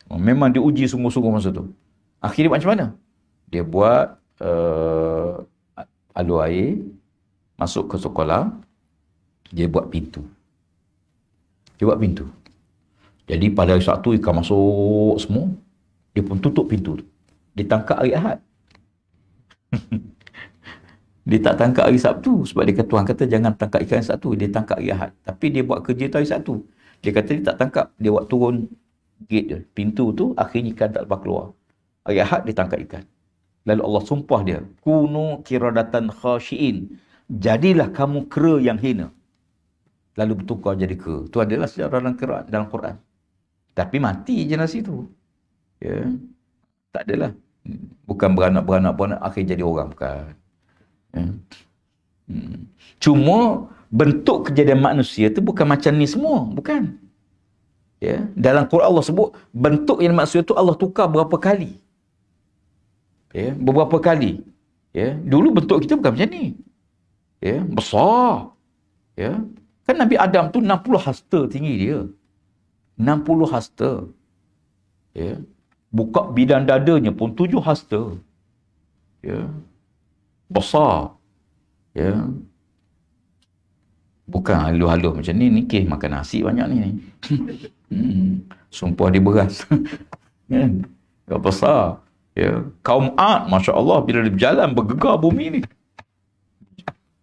Memang dia uji sungguh-sungguh masa tu. Akhirnya macam mana? Dia buat alur air, masuk ke sekolah, dia buat pintu. Jadi pada hari Sabtu ikan masuk semua, dia pun tutup pintu tu. Dia tangkap hari Ahad. Dia tak tangkap hari Sabtu sebab dia kata Tuhan kata jangan tangkap ikan hari Sabtu, dia tangkap hari Ahad. Tapi dia buat kerja tu hari Sabtu. Dia kata dia tak tangkap, dia buat turun gate dia, pintu tu, akhirnya ikan tak lepas keluar. Hari Ahad dia tangkap ikan. Lalu Allah sumpah dia, kunu kiradatan khashiin. Jadilah kamu kera yang hina. Lalu bertukar jadi kera. Tu adalah sejarah dalam Quran. Tapi mati generasi tu. Ya. Tak adalah. Bukan beranak, akhir jadi orang. Bukan. Ya. Cuma bentuk kejadian manusia tu bukan macam ni semua. Bukan. Ya. Dalam Quran Allah sebut, bentuk yang manusia tu Allah tukar berapa kali. Ya. Beberapa kali. Ya. Dulu bentuk kita bukan macam ni. Ya. Besar. Ya. Kan Nabi Adam tu 60 hasta tinggi dia. 60 hasta. Ya. Buka bidang dadanya pun 7 hasta. Ya. Besar. Ya. Bukan halus-halus macam ni. Ni kes makan nasi banyak ni. Sumpah dia beras. Kan? Ya, besar. Ya. Kaum Ad, Masya Allah, bila dia berjalan, bergegar bumi ni.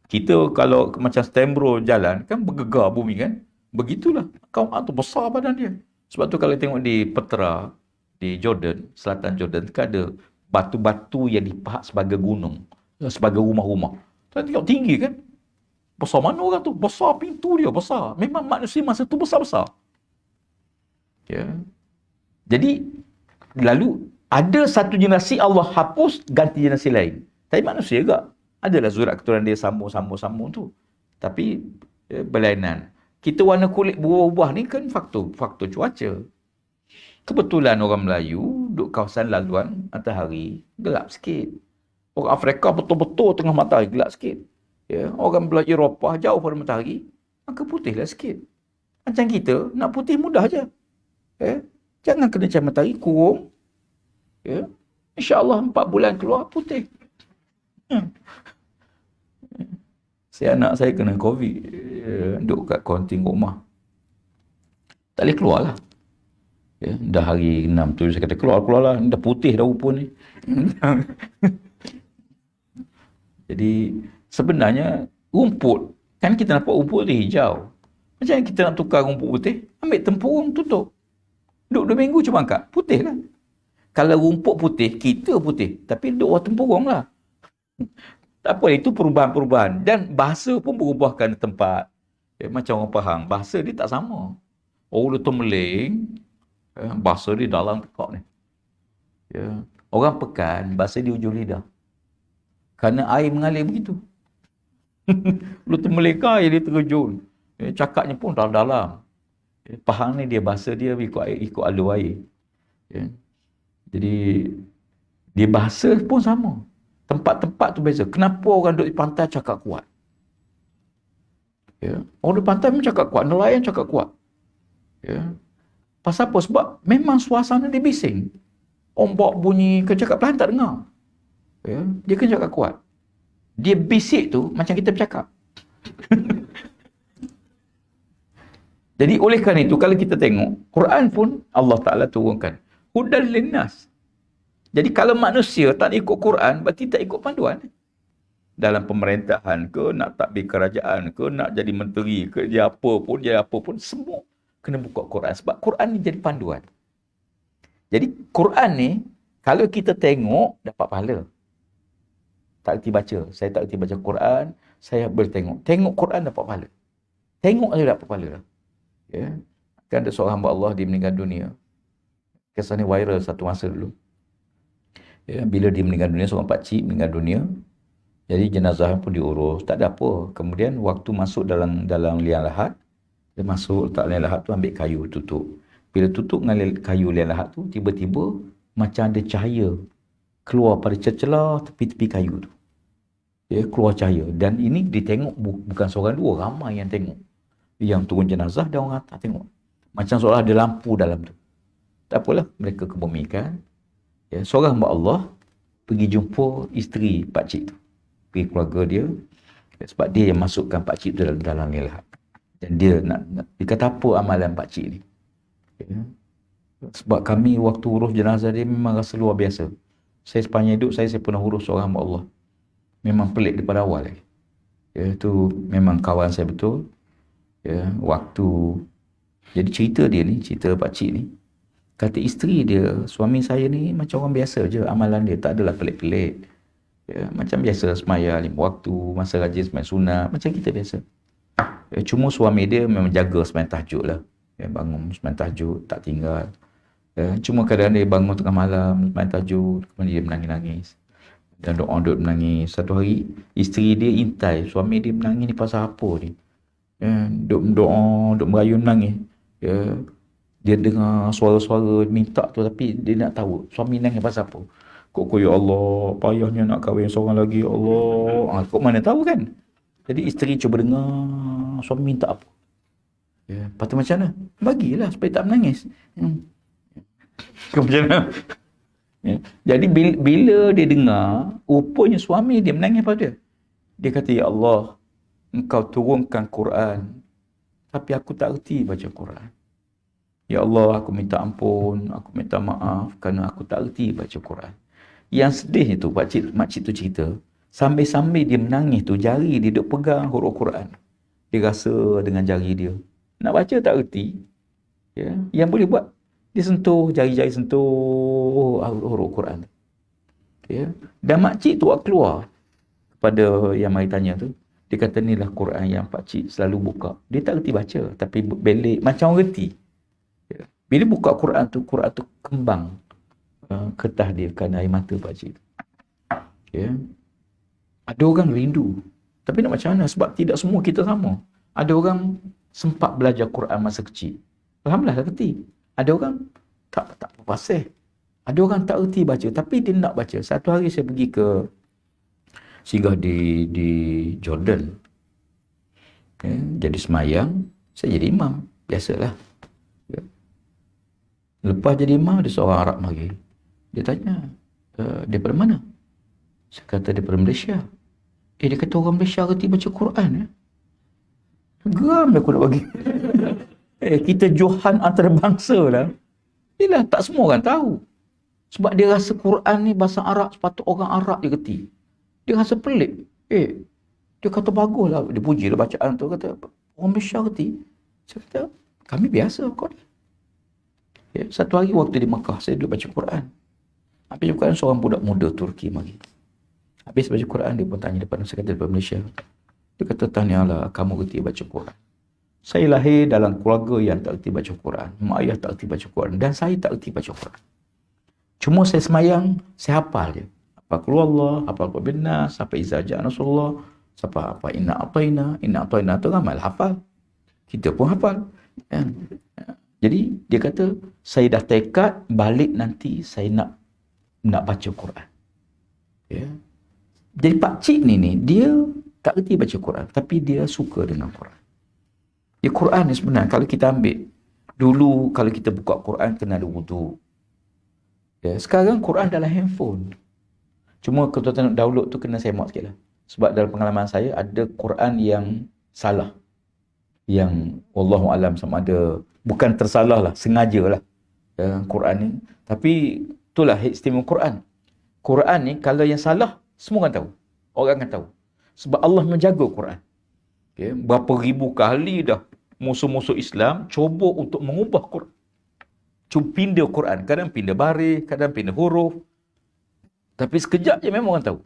Kita kalau macam Stembro jalan, kan bergegar bumi kan? Begitulah. Kaum Ad tu besar badan dia. Sebab tu kalau tengok di Petra, di Jordan, selatan Jordan, kan ada batu-batu yang dipahat sebagai gunung. Sebagai rumah-rumah. Kita tengok tinggi kan? Besar mana orang tu? Besar pintu dia, besar. Memang manusia masa tu besar-besar. Ya. Jadi, lalu ada satu generasi Allah hapus, ganti generasi lain. Tapi manusia juga. Adalah zurat keturunan dia sambung tu. Tapi berlainan. Kita warna kulit berubah-ubah ni kan faktor cuaca. Kebetulan orang Melayu duduk kawasan laluan matahari gelap sikit. Orang Afrika betul-betul tengah matahari gelap sikit. Ya, orang belah Eropah jauh pada matahari, maka putihlah sikit. Macam kita nak putih mudah je. Ya, jangan kena cahaya matahari kurung. Ya, insya-Allah 4 bulan keluar putih. Anak saya kena COVID, duduk kat karantin rumah. Tak boleh keluar lah. Ya, dah hari 6 tu saya kata keluar lah. Dah putih dah rupa ni. Jadi sebenarnya rumput, kan kita nampak rumput tu hijau. Macam mana kita nak tukar rumput putih? Ambil tempurung tutup. Duduk 2 minggu cuba angkat. Putih lah. Kalau rumput putih, kita putih. Tapi duduk bawah tempurung lah. Tak apa, itu perubahan-perubahan. Dan bahasa pun berubahkan tempat. Ya, macam orang Pahang, bahasa dia tak sama. Orang Lutung Meling, bahasa dia dalam tekak ni. Ya. Orang Pekan, bahasa dia ujung lidah. Kerana air mengalir begitu. Lutung Meling air dia terjun. Ya, cakapnya pun dalam-dalam. Ya, Pahang ni dia bahasa dia ikut alur air. Ya. Jadi, dia bahasa pun sama. Tempat-tempat tu beza. Kenapa orang duduk di pantai cakap kuat? Ya. Orang di pantai memang cakap kuat. Nelayan cakap kuat. Ya. Pasal apa? Sebab memang suasana dia bising. Ombak bunyi, kau cakap pelan tak dengar. Ya. Dia kena cakap kuat. Dia bisik tu macam kita bercakap. Jadi oleh kerana itu, kalau kita tengok, Quran pun Allah Ta'ala turunkan. Hudan linnas. Jadi kalau manusia tak ikut Quran, berarti tak ikut panduan. Dalam pemerintahan ke, nak takbir kerajaan ke, nak jadi menteri ke, jadi apa pun, semua kena buka Quran. Sebab Quran ni jadi panduan. Jadi Quran ni, kalau kita tengok, dapat pahala. Tak erti baca. Saya tak erti baca Quran, saya boleh tengok. Tengok Quran dapat pahala. Tengok saja dapat pahala. Ya. Kan ada seorang hamba Allah, dia meninggal dunia. Kisah ni viral satu masa dulu. Ya, bila dia meninggal dunia, seorang pakcik meninggal dunia. Jadi jenazah pun diurus, tak ada apa. Kemudian waktu masuk dalam liang lahat, dia masuk letak liang lahat tu, ambil kayu tutup. Bila tutup dengan kayu liang lahat tu, tiba-tiba macam ada cahaya keluar pada celah tepi-tepi kayu tu. Ya, keluar cahaya. Dan ini ditengok bukan seorang dua, ramai yang tengok. Yang turun jenazah dan orang tak tengok. Macam seolah ada lampu dalam tu. Tak apalah, mereka kebumikan. Ya, seorang hamba Allah pergi jumpa isteri pakcik tu. Pergi keluarga dia. Sebab dia yang masukkan pakcik tu dalam liang. Dan dia dia kata apa amalan pakcik ni. Ya. Sebab kami waktu urus jenazah dia memang rasa luar biasa. Saya sepanjang hidup saya pernah urus seorang hamba Allah. Memang pelik daripada awal lagi. Ya, tu memang kawan saya betul. Ya, waktu jadi cerita dia ni, cerita pakcik ni, kata isteri dia, suami saya ni macam orang biasa je, amalan dia tak adalah pelik-pelik. Ya, macam biasa semaya 5 waktu, masa rajin sembahyang sunat, macam kita biasa. Ya, cuma suami dia memang jaga sembahyang tahajud lah. Ya, bangun sembahyang tahajud, tak tinggal. Ya, cuma kadang-kadang dia bangun tengah malam sembahyang tahajud, kemudian dia menangis-nangis. Dan doa-doa menangis. Satu hari isteri dia intai, suami dia menangis ni pasal apa ni? Ya, duk doa, duk merayu menangis. Ya, dia dengar suara-suara minta tu, tapi dia nak tahu suami nangis pasal apa. Kok ya Allah, payahnya nak kahwin seorang lagi, ya Allah. Kok mana tahu kan? Jadi isteri cuba dengar suami minta apa. Ya, lepas tu macam mana? Bagilah supaya tak menangis. Macam mana? Ya. Jadi bila dia dengar, rupanya suami dia menangis pada dia. Dia kata, ya Allah, Engkau turunkan Quran, tapi aku tak erti baca Quran. Ya Allah, aku minta ampun, aku minta maaf kerana aku tak erti baca Quran. Yang sedih itu, makcik tu cerita, sambil-sambil dia menangis tu, jari dia duk pegang huruf Quran. Dia rasa dengan jari dia. Nak baca tak erti. Ya. Yang boleh buat, dia sentuh, jari-jari sentuh huruf Quran. Ya. Dan makcik tu keluar kepada yang mari tanya tu. Dia kata, inilah Quran yang pakcik selalu buka. Dia tak reti baca, tapi belik macam orang reti. Ya. Bila buka Quran tu kembang ketah dia kerana air mata pakcik. Ya. Ada orang rindu. Tapi nak macam mana? Sebab tidak semua kita sama. Ada orang sempat belajar Quran masa kecil. Alhamdulillah dah reti. Ada orang tak fasih. Ada orang tak reti baca, tapi dia nak baca. Satu hari saya pergi ke singgah di Jordan. Ya, jadi semayang, saya jadi imam. Biasalah. Ya. Lepas jadi imam, ada seorang Arab mari. Dia tanya, daripada mana? Saya kata, daripada Malaysia. Dia kata, orang Malaysia reti baca Quran. Ya? Geram aku nak bagi. Kita johan antarabangsa lah. Yelah, tak semua orang tahu. Sebab dia rasa Quran ni bahasa Arab, sepatut orang Arab dia reti. Dia rasa pelik. Dia kata baguslah. Dia puji lah bacaan tu. Kata, orang Malaysia reti. Saya kata, kami biasa kau ni. Ya, satu hari waktu di Mekah, saya duduk baca Quran. Habis baca Quran, seorang budak muda Turki mari. Habis baca Quran, dia pun tanya depan saya, kata daripada Malaysia. Dia kata, tahniahlah, kamu reti baca Quran. Saya lahir dalam keluarga yang tak reti baca Quran. Mak ayah tak reti baca Quran. Dan saya tak reti baca Quran. Cuma saya semayang, saya hafal je. Apa keluar Allah, apa bin nas, apa iza ja'a nasrullah, apa inna ataina tu ramai hafal. Kita pun hafal. Kan? Jadi dia kata, saya dah tekad balik nanti saya nak baca Quran. Ya. Jadi pakcik ni dia tak reti baca Quran, tapi dia suka dengan Quran. Di Quran ni sebenarnya kalau kita ambil dulu, kalau kita buka Quran kena ada wudu. Ya, sekarang Quran dalam handphone. Cuma kalau tuan nak download tu kena semak sikit lah. Sebab dalam pengalaman saya ada Quran yang salah. Yang wallahu alam sama ada bukan tersalah lah, sengaja lah Quran ni. Tapi itulah istimewa Quran. Quran ni kalau yang salah semua orang tahu. Orang akan tahu. Sebab Allah menjaga Quran. Okay. Berapa ribu kali dah musuh-musuh Islam cuba untuk mengubah Quran. Cuba pindah Quran. Kadang pindah baris, kadang pindah huruf. Tapi sekejap je memang orang tahu.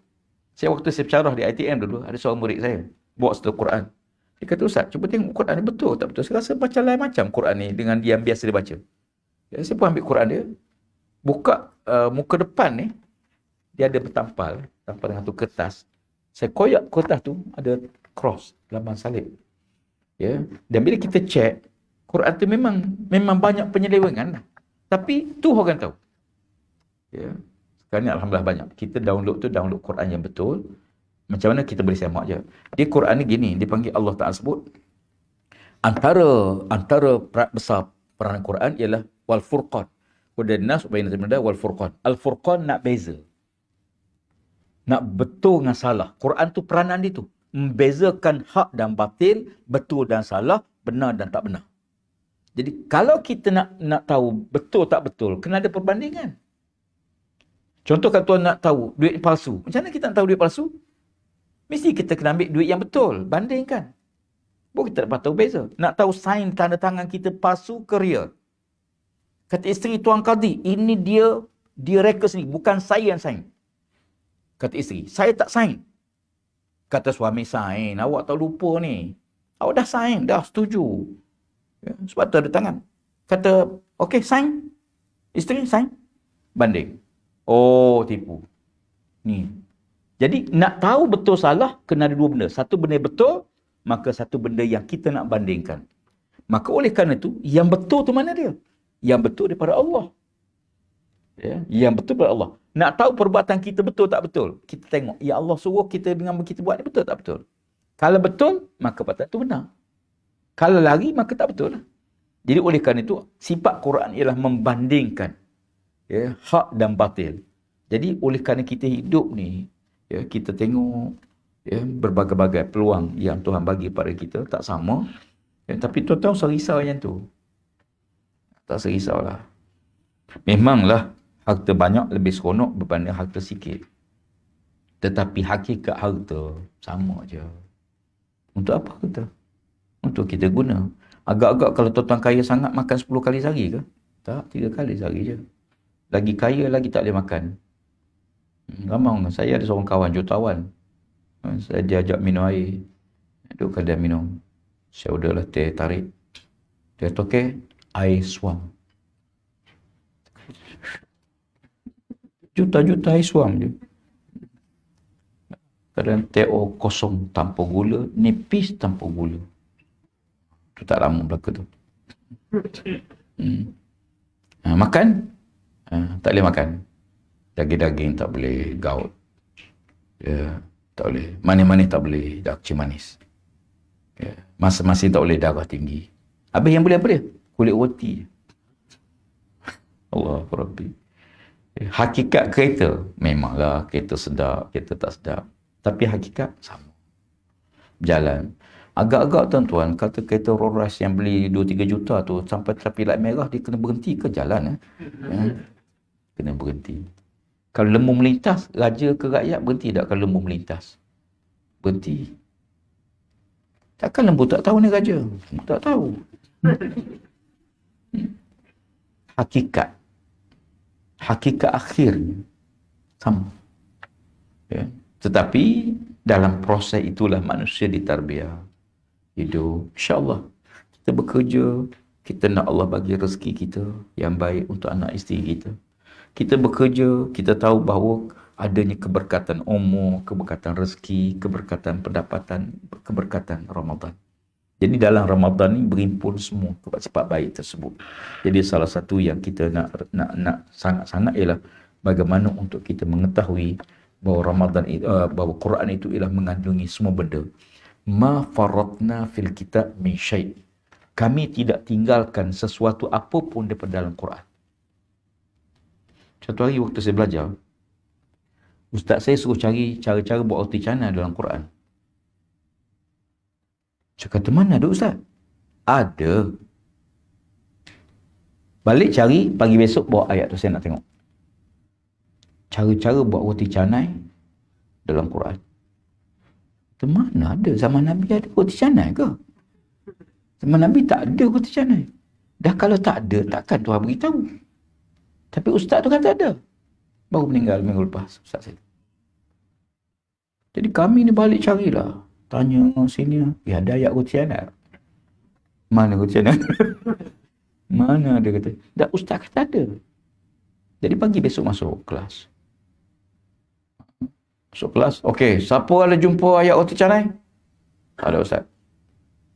Waktu saya bersyarah di ITM dulu, ada seorang murid saya bawa satu Quran. Dia kata, Ustaz, cuba tengok Quran ni betul tak betul. Saya rasa baca lain macam Quran ni dengan yang biasa dia baca. Ya, saya pun ambil Quran dia, buka muka depan ni, dia ada bertampal dengan tu kertas. Saya koyak kertas tu, ada cross, lambang salib. Ya, dan bila kita check, Quran tu memang banyak penyelewengan lah. Tapi tu orang tahu. Ya. Sekarang ni alhamdulillah banyak. Kita download Quran yang betul. Macam mana kita boleh semak je. Dia Quran ni gini, dipanggil Allah Ta'ala sebut. Antara peran besar peranan Quran ialah wal furqan. Hudan nas baina al wal furqan. Al furqan nak beza. Nak betul dengan salah. Quran tu peranan dia tu. Membezakan hak dan batil, betul dan salah, benar dan tak benar. Jadi kalau kita nak tahu betul tak betul, kena ada perbandingan. Contoh kalau tuan nak tahu duit palsu. Macam mana kita nak tahu duit palsu? Mesti kita kena ambil duit yang betul. Bandingkan. Baru kita dapat tahu beza. Nak tahu sign tanda tangan kita palsu ke real. Kata isteri Tuan Qadi, ini dia reka sendiri. Bukan saya yang sign. Kata isteri, saya tak sign. Kata suami, sign. Awak tak lupa ni. Awak dah sign. Dah setuju. Ya, sebab tu ada tangan. Kata, okey sign. Isteri sign. Banding. Oh, tipu. Ni. Jadi, nak tahu betul salah, kena ada dua benda. Satu benda yang betul, maka satu benda yang kita nak bandingkan. Maka oleh kerana itu, yang betul tu mana dia? Yang betul daripada Allah. Ya, yang betul daripada Allah. Nak tahu perbuatan kita betul tak betul? Kita tengok, ya Allah suruh kita dengan kita buat ni betul tak betul? Kalau betul, maka perbuatan itu benar. Kalau lari, maka tak betul lah. Jadi oleh kerana itu, sifat Quran ialah membandingkan. Ya, hak dan batil. Jadi oleh kerana kita hidup ni, ya, kita tengok ya, berbagai-bagai peluang yang Tuhan bagi pada kita tak sama. Ya, tapi tuan-tuan usah risau yang tu. Tak usah risaulah. Memanglah harta banyak lebih seronok berbanding harta sikit. Tetapi hakikat harta sama je. Untuk apa harta? Untuk kita guna. Agak-agak kalau tuan-tuan kaya sangat makan 10 kali sehari ke? Tak, 3 kali sehari je. Lagi kaya lagi tak boleh makan. Ramai saya ada seorang kawan jutawan. Saya diajak minum air. Duk kada minum. Saya udahlah teh tarik. Dia toke air suam. Juta-juta air suam je. Kadang teh kosong tanpa gula, nipis tanpa gula. Tu tak lama belaka tu. Makan? Tak boleh makan. Daging-daging tak boleh, gaut. Ya, tak boleh. Manis-manis tak boleh, dah kecil manis. Ya, masing-masing tak boleh darah tinggi. Habis yang boleh apa dia? Kulit roti. Allah Rabbi. Hakikat kereta, memanglah kereta sedap, kereta tak sedap. Tapi hakikat sama. Jalan. Agak-agak tuan-tuan, kata kereta Rolls Royce yang beli 2-3 juta tu, sampai trafik light merah, dia kena berhenti ke jalan? Ya. Kena berhenti. Kalau lembu melintas, raja ke rakyat berhenti tak kalau lembu melintas? Berhenti. Takkan lembu tak tahu ni raja? Tak tahu. Hakikat. Hakikat akhirnya sama. Ya. Tetapi dalam proses itulah manusia ditarbiah. Hidup. InsyaAllah. Kita bekerja. Kita nak Allah bagi rezeki kita yang baik untuk anak isteri kita. Kita bekerja, kita tahu bahawa adanya keberkatan umur, keberkatan rezeki, keberkatan pendapatan, keberkatan Ramadan. Jadi dalam Ramadan ni berimpun semua sifat baik tersebut. Jadi salah satu yang kita nak sangat-sangat ialah bagaimana untuk kita mengetahui bahawa Ramadan bahawa Quran itu ialah mengandungi semua benda. Ma faratna fil kitab min syai'. Kami tidak tinggalkan sesuatu apapun daripada dalam Quran. Satu hari waktu saya belajar, Ustaz saya suruh cari cara-cara buat roti canai dalam Quran. Saya kata, mana ada Ustaz? Ada. Balik cari, pagi besok bawa ayat tu saya nak tengok. Cara-cara buat roti canai dalam Quran. Itu mana ada? Zaman Nabi ada roti canai ke? Zaman Nabi tak ada roti canai. Dah kalau tak ada, takkan Tuhan beritahu. Tapi ustaz tu kata ada. Baru meninggal minggu lepas, ustaz saya. Jadi kami ni balik carilah. Tanya sini, ada ayat roti canai? Mana roti canai? Mana ada kata? Dah ustaz kata ada. Jadi pagi besok masuk kelas. Masuk kelas. Okey, siapa ada jumpa ayat roti canai? Ada ustaz.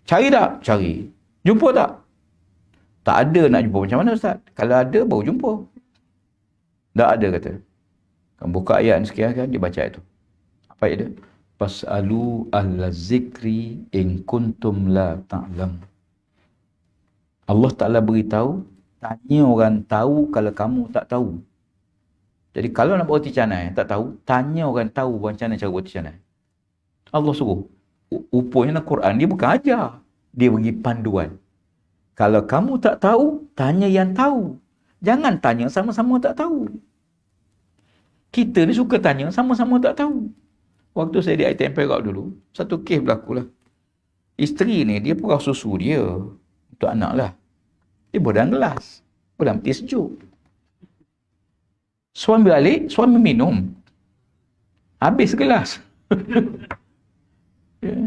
Cari tak? Cari. Jumpa tak? Tak ada nak jumpa. Macam mana ustaz? Kalau ada baru jumpa. Tak ada kata. Kamu buka ayat ni sekian kan, dia baca ayat tu. Apa ayat dia? Fas'alu ahla zikri in kuntum la ta'lam. Allah Ta'ala beritahu, tanya orang tahu kalau kamu tak tahu. Jadi kalau nak buat roti canai, tak tahu, tanya orang tahu macam mana cara buat roti canai. Allah suruh. Rupanya dalam Quran, dia bukan ajar. Dia bagi panduan. Kalau kamu tak tahu, tanya yang tahu. Jangan tanya sama-sama tak tahu. Kita ni suka tanya sama-sama tak tahu. Waktu saya di ITM Perak dulu, satu kes berlaku lah. Isteri ni, dia perah susu dia. Untuk anak lah. Dia buat dalam gelas. Buat dalam peti sejuk. Suami balik, suami minum. Habis gelas. Ya.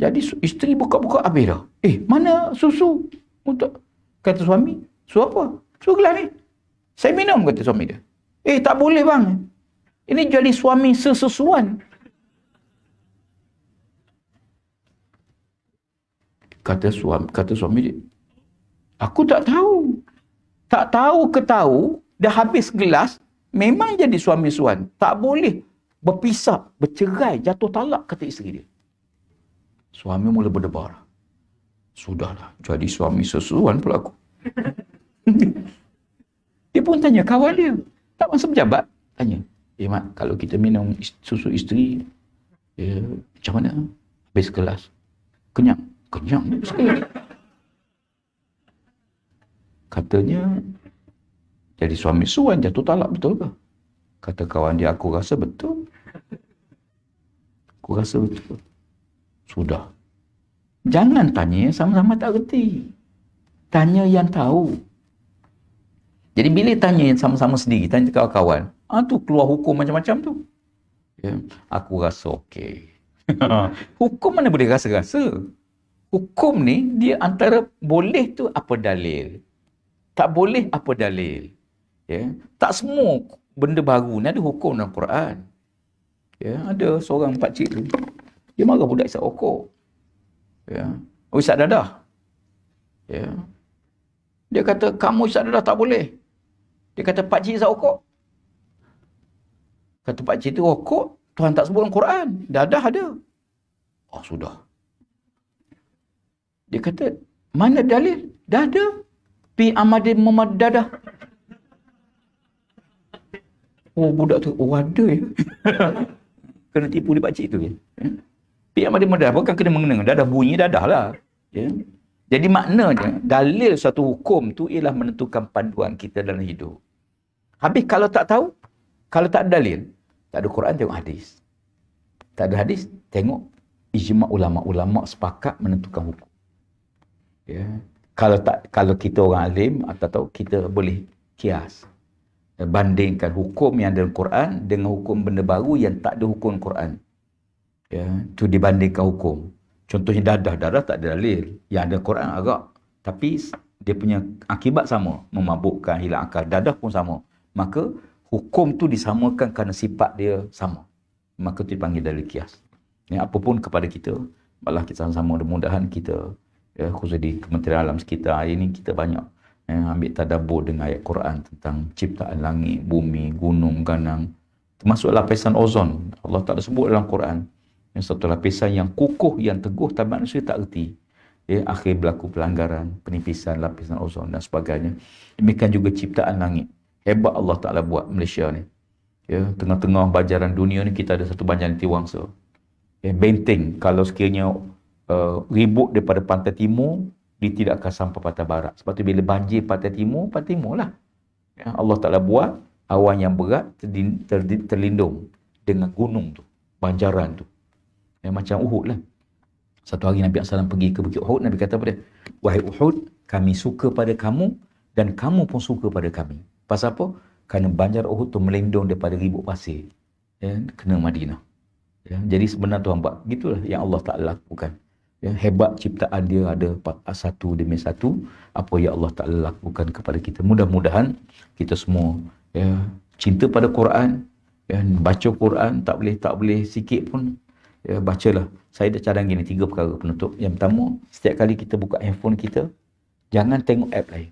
Jadi isteri buka-buka habis dah. Mana susu? Untuk kata suami, susu apa? Susu gelas ni. Saya minum, kata suami dia. Tak boleh bang. Ini jadi suami sesusuan. Kata suami dia, aku tak tahu. Tak tahu ke tahu, dah habis gelas, memang jadi suami suan. Tak boleh berpisah, bercerai, jatuh talak, kata isteri dia. Suami mula berdebar. Sudahlah, jadi suami sesuan pula aku. Dia pun tanya kawan dia. Tak masa pejabat. Tanya, Mat, kalau kita minum susu isteri, macam mana? Habis gelas. Kenyang. Kenyang sekali. Katanya, jadi suami suan jatuh talak, betul ke? Kata kawan dia, aku rasa betul. Aku rasa betul. Sudah. Jangan tanya sama-sama tak reti. Tanya yang tahu. Jadi bila tanya yang sama-sama sendiri, tanya kawan-kawan, tu keluar hukum macam-macam tu. Ya, aku rasa okey. Hukum mana boleh rasa-rasa? Hukum ni, dia antara boleh tu apa dalil. Tak boleh apa dalil. Ya, tak semua benda baru ni ada hukum dalam Quran. Ya, ada seorang pakcik tu, dia marah budak isap rokok. Ya, isap dadah. Ya. Dia kata, kamu isap dadah tak boleh. Dia kata, pakcik isap rokok. Kata pakcik tu, rokok Tuhan tak sebut dalam Quran. Dadah ada. Sudah. Dia kata, mana dalil? Dah ada. Pi Ahmadi Muhammad dadah. Budak tu, ada ya. Kena tipu di pakcik tu ya. Pi Ahmadi Muhammad dadah, bukan kena mengenang. Dadah bunyi, dadah lah. Ya. Jadi maknanya, dalil satu hukum tu ialah menentukan panduan kita dalam hidup. Habis kalau tak tahu, kalau tak ada dalil, tak ada Quran, tengok hadis. Tak ada hadis, tengok ijma' ulama'-ulama' sepakat menentukan hukum. Ya. Kalau kita orang alim, atau kita boleh kias. Bandingkan hukum yang ada dalam Quran dengan hukum benda baru yang tak ada hukum Quran. Ya, tu dibandingkan hukum. Contohnya dadah tak ada dalil. Yang ada Quran agak. Tapi dia punya akibat sama. Memabukkan, hilang akal. Dadah pun sama. Maka hukum tu disamakan kerana sifat dia sama. Maka tu dipanggil dalil kias. Ya, apapun kepada kita, malah kita sama-sama mudah-mudahan kita, khusus di Kementerian Alam sekitar hari ini, kita banyak ambil tadabbur dengan ayat Quran tentang ciptaan langit, bumi, gunung, ganang. Termasuk lapisan ozon. Allah Ta'ala sebut dalam Quran. Yang satu lapisan yang kukuh, yang teguh, tapi manusia tak erti. Akhir berlaku pelanggaran, penipisan lapisan ozon dan sebagainya. Demikian juga ciptaan langit. Hebat Allah Ta'ala buat Malaysia ni. Ya, tengah-tengah banjaran dunia ni kita ada satu banjaran Tiwangsa. Ya, benteng kalau sekiranya ribut daripada pantai timur, dia tidak akan sampai pantai barat. Sebab tu bila banjir pantai timur lah. Ya, Allah Ta'ala buat awan yang berat terlindung dengan gunung tu, banjaran tu. Ya, macam Uhud lah. Satu hari Nabi SAW pergi ke Bukit Uhud, Nabi kata pada, wahai Uhud, kami suka pada kamu dan kamu pun suka pada kami. Pasal apa? Kerana banjar Uhud tu melindung daripada ribut pasir. Ya, kena Madinah. Ya, jadi sebenarnya tu hamba, gitulah yang Allah Ta'ala lakukan. Ya, hebat ciptaan dia, ada satu demi satu apa yang Allah Ta'ala lakukan kepada kita. Mudah-mudahan kita semua ya, cinta pada Quran, ya, baca Quran, tak boleh sikit pun ya, bacalah. Saya dah cadang gini 3 perkara penutup. Yang pertama, setiap kali kita buka handphone kita, jangan tengok app lain.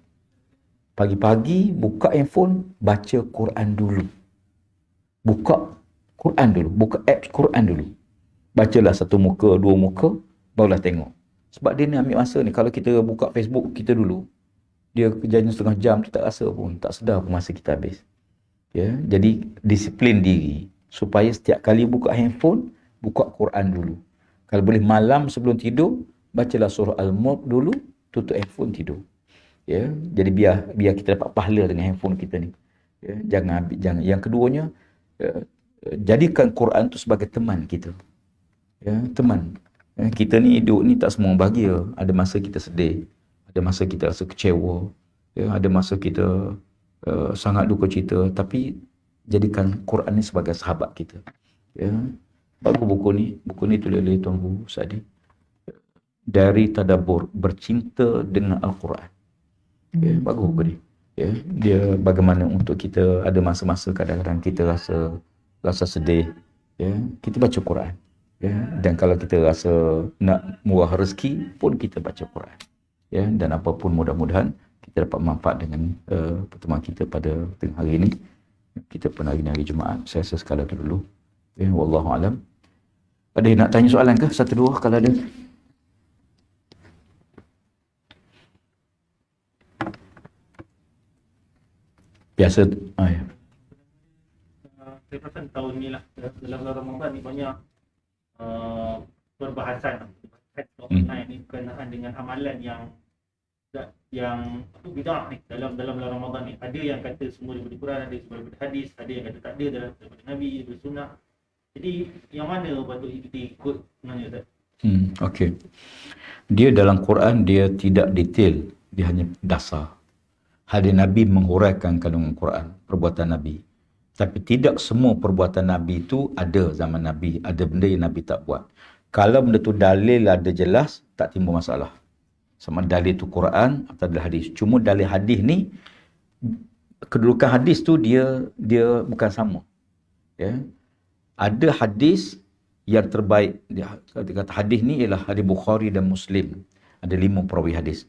Pagi-pagi buka handphone, baca Quran dulu. Buka Quran dulu, buka app Quran dulu. Bacalah 1 muka, 2 muka, barulah tengok. Sebab dia ni ambil masa ni. Kalau kita buka Facebook kita dulu, dia kerjanya setengah jam, kita tak rasa pun, tak sedar pun masa kita habis. Ya, jadi disiplin diri supaya setiap kali buka handphone, buka Quran dulu. Kalau boleh malam sebelum tidur, bacalah surah Al-Mulk dulu, tutup handphone tidur. Ya, jadi biar kita dapat pahala dengan handphone kita ni. Ya, jangan. Yang keduanya, jadikan Quran tu sebagai teman kita. Ya, teman. Ya, kita ni hidup ni tak semua bahagia. Ada masa kita sedih, ada masa kita rasa kecewa, ya, ada masa kita sangat duka cita, tapi jadikan Quran ni sebagai sahabat kita. Ya. Bagus buku ni tulis oleh Tuan Guru Sa'di. Dari Tadabbur, bercinta dengan Al-Quran. Ya, bagus buku ni. Ya, dia bagaimana untuk kita, ada masa-masa kadang-kadang kita rasa sedih, ya, kita baca Quran. Ya, dan kalau kita rasa nak murah rezeki pun kita baca Quran. Ya, dan apapun mudah-mudahan kita dapat manfaat dengan pertemuan kita pada tengah hari ini. Kita pun hari ni hari Jumaat. Saya rasa sekadar itu dulu. Ya, wallahu alam. Ada yang nak tanya soalan ke? 1-2 kalau ada. Biasa. Ya. Saya perasan tahun ni lah, dalam bulan Ramadan ni banyak perbahasan online ni berkenaan dengan amalan yang bidah ni dalam bulan Ramadan ni. Ada yang kata semua daripada Quran, ada semua daripada hadis, ada yang kata tak ada daripada Nabi, daripada sunnah. Jadi yang mana patut kita ikut sebenarnya, Ustaz? Okey. Dia dalam Quran dia tidak detail, dia hanya dasar. Hadis Nabi menghuraikan kandungan Quran, perbuatan Nabi. Tapi tidak semua perbuatan Nabi itu ada zaman Nabi, ada benda yang Nabi tak buat. Kalau benda tu dalil ada jelas, tak timbul masalah. Sama dalil tu Quran atau dalil hadis. Cuma dalil hadis ni, kedudukan hadis tu dia bukan sama. Ya. Ada hadis yang terbaik. Dia kata hadis ni ialah hadis Bukhari dan Muslim. Ada 5 perawi hadis.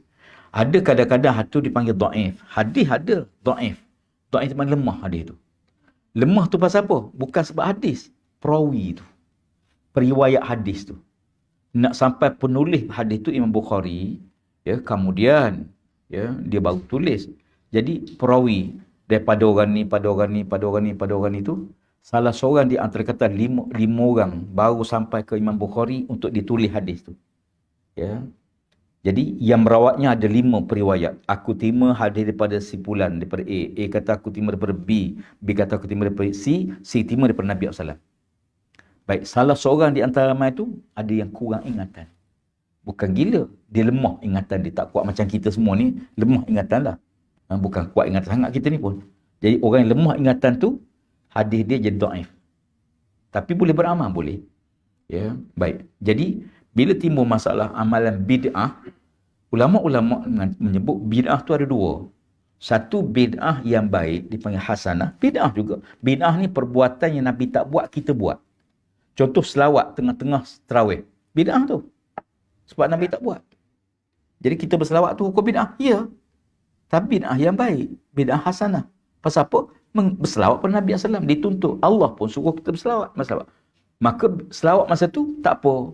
Ada kadang-kadang tu dipanggil dhaif. Hadis ada dhaif. Dhaif itu mana lemah hadis tu. Lemah tu pasal apa? Bukan sebab hadis. Perawi tu. Periwayat hadis tu. Nak sampai penulis hadis tu Imam Bukhari, ya, kemudian ya, dia baru tulis. Jadi perawi daripada orang ni, pada orang ni tu, salah seorang di antara kata 5 orang baru sampai ke Imam Bukhari untuk ditulis hadis tu. Ya. Jadi yang merawatnya ada 5 periwayat. Aku terima hadis daripada si fulan, daripada A kata aku terima daripada B kata aku terima daripada C terima daripada Nabi SAW. Baik, salah seorang di antara ramai tu ada yang kurang ingatan. Bukan gila, dia lemah ingatan, dia tak kuat macam kita semua ni, lemah ingatan lah. Bukan kuat ingatan sangat kita ni pun. Jadi orang yang lemah ingatan tu, hadis dia jadi dhaif. Tapi boleh beramal, boleh. Ya, baik. Jadi bila timbul masalah amalan bid'ah, ulama-ulama menyebut bid'ah tu ada 2. Satu bid'ah yang baik dipanggil hasanah, bid'ah juga. Bid'ah ni perbuatan yang Nabi tak buat, kita buat. Contoh selawat tengah-tengah tarawih. Bid'ah tu. Sebab Nabi tak buat. Jadi kita berselawat tu hukum bid'ah? Ya. Tapi bid'ah yang baik, bid'ah hasanah. Pasal apa? Berselawat pada Nabi SAW dituntut. Allah pun suruh kita berselawat. Maka selawat masa tu tak apa.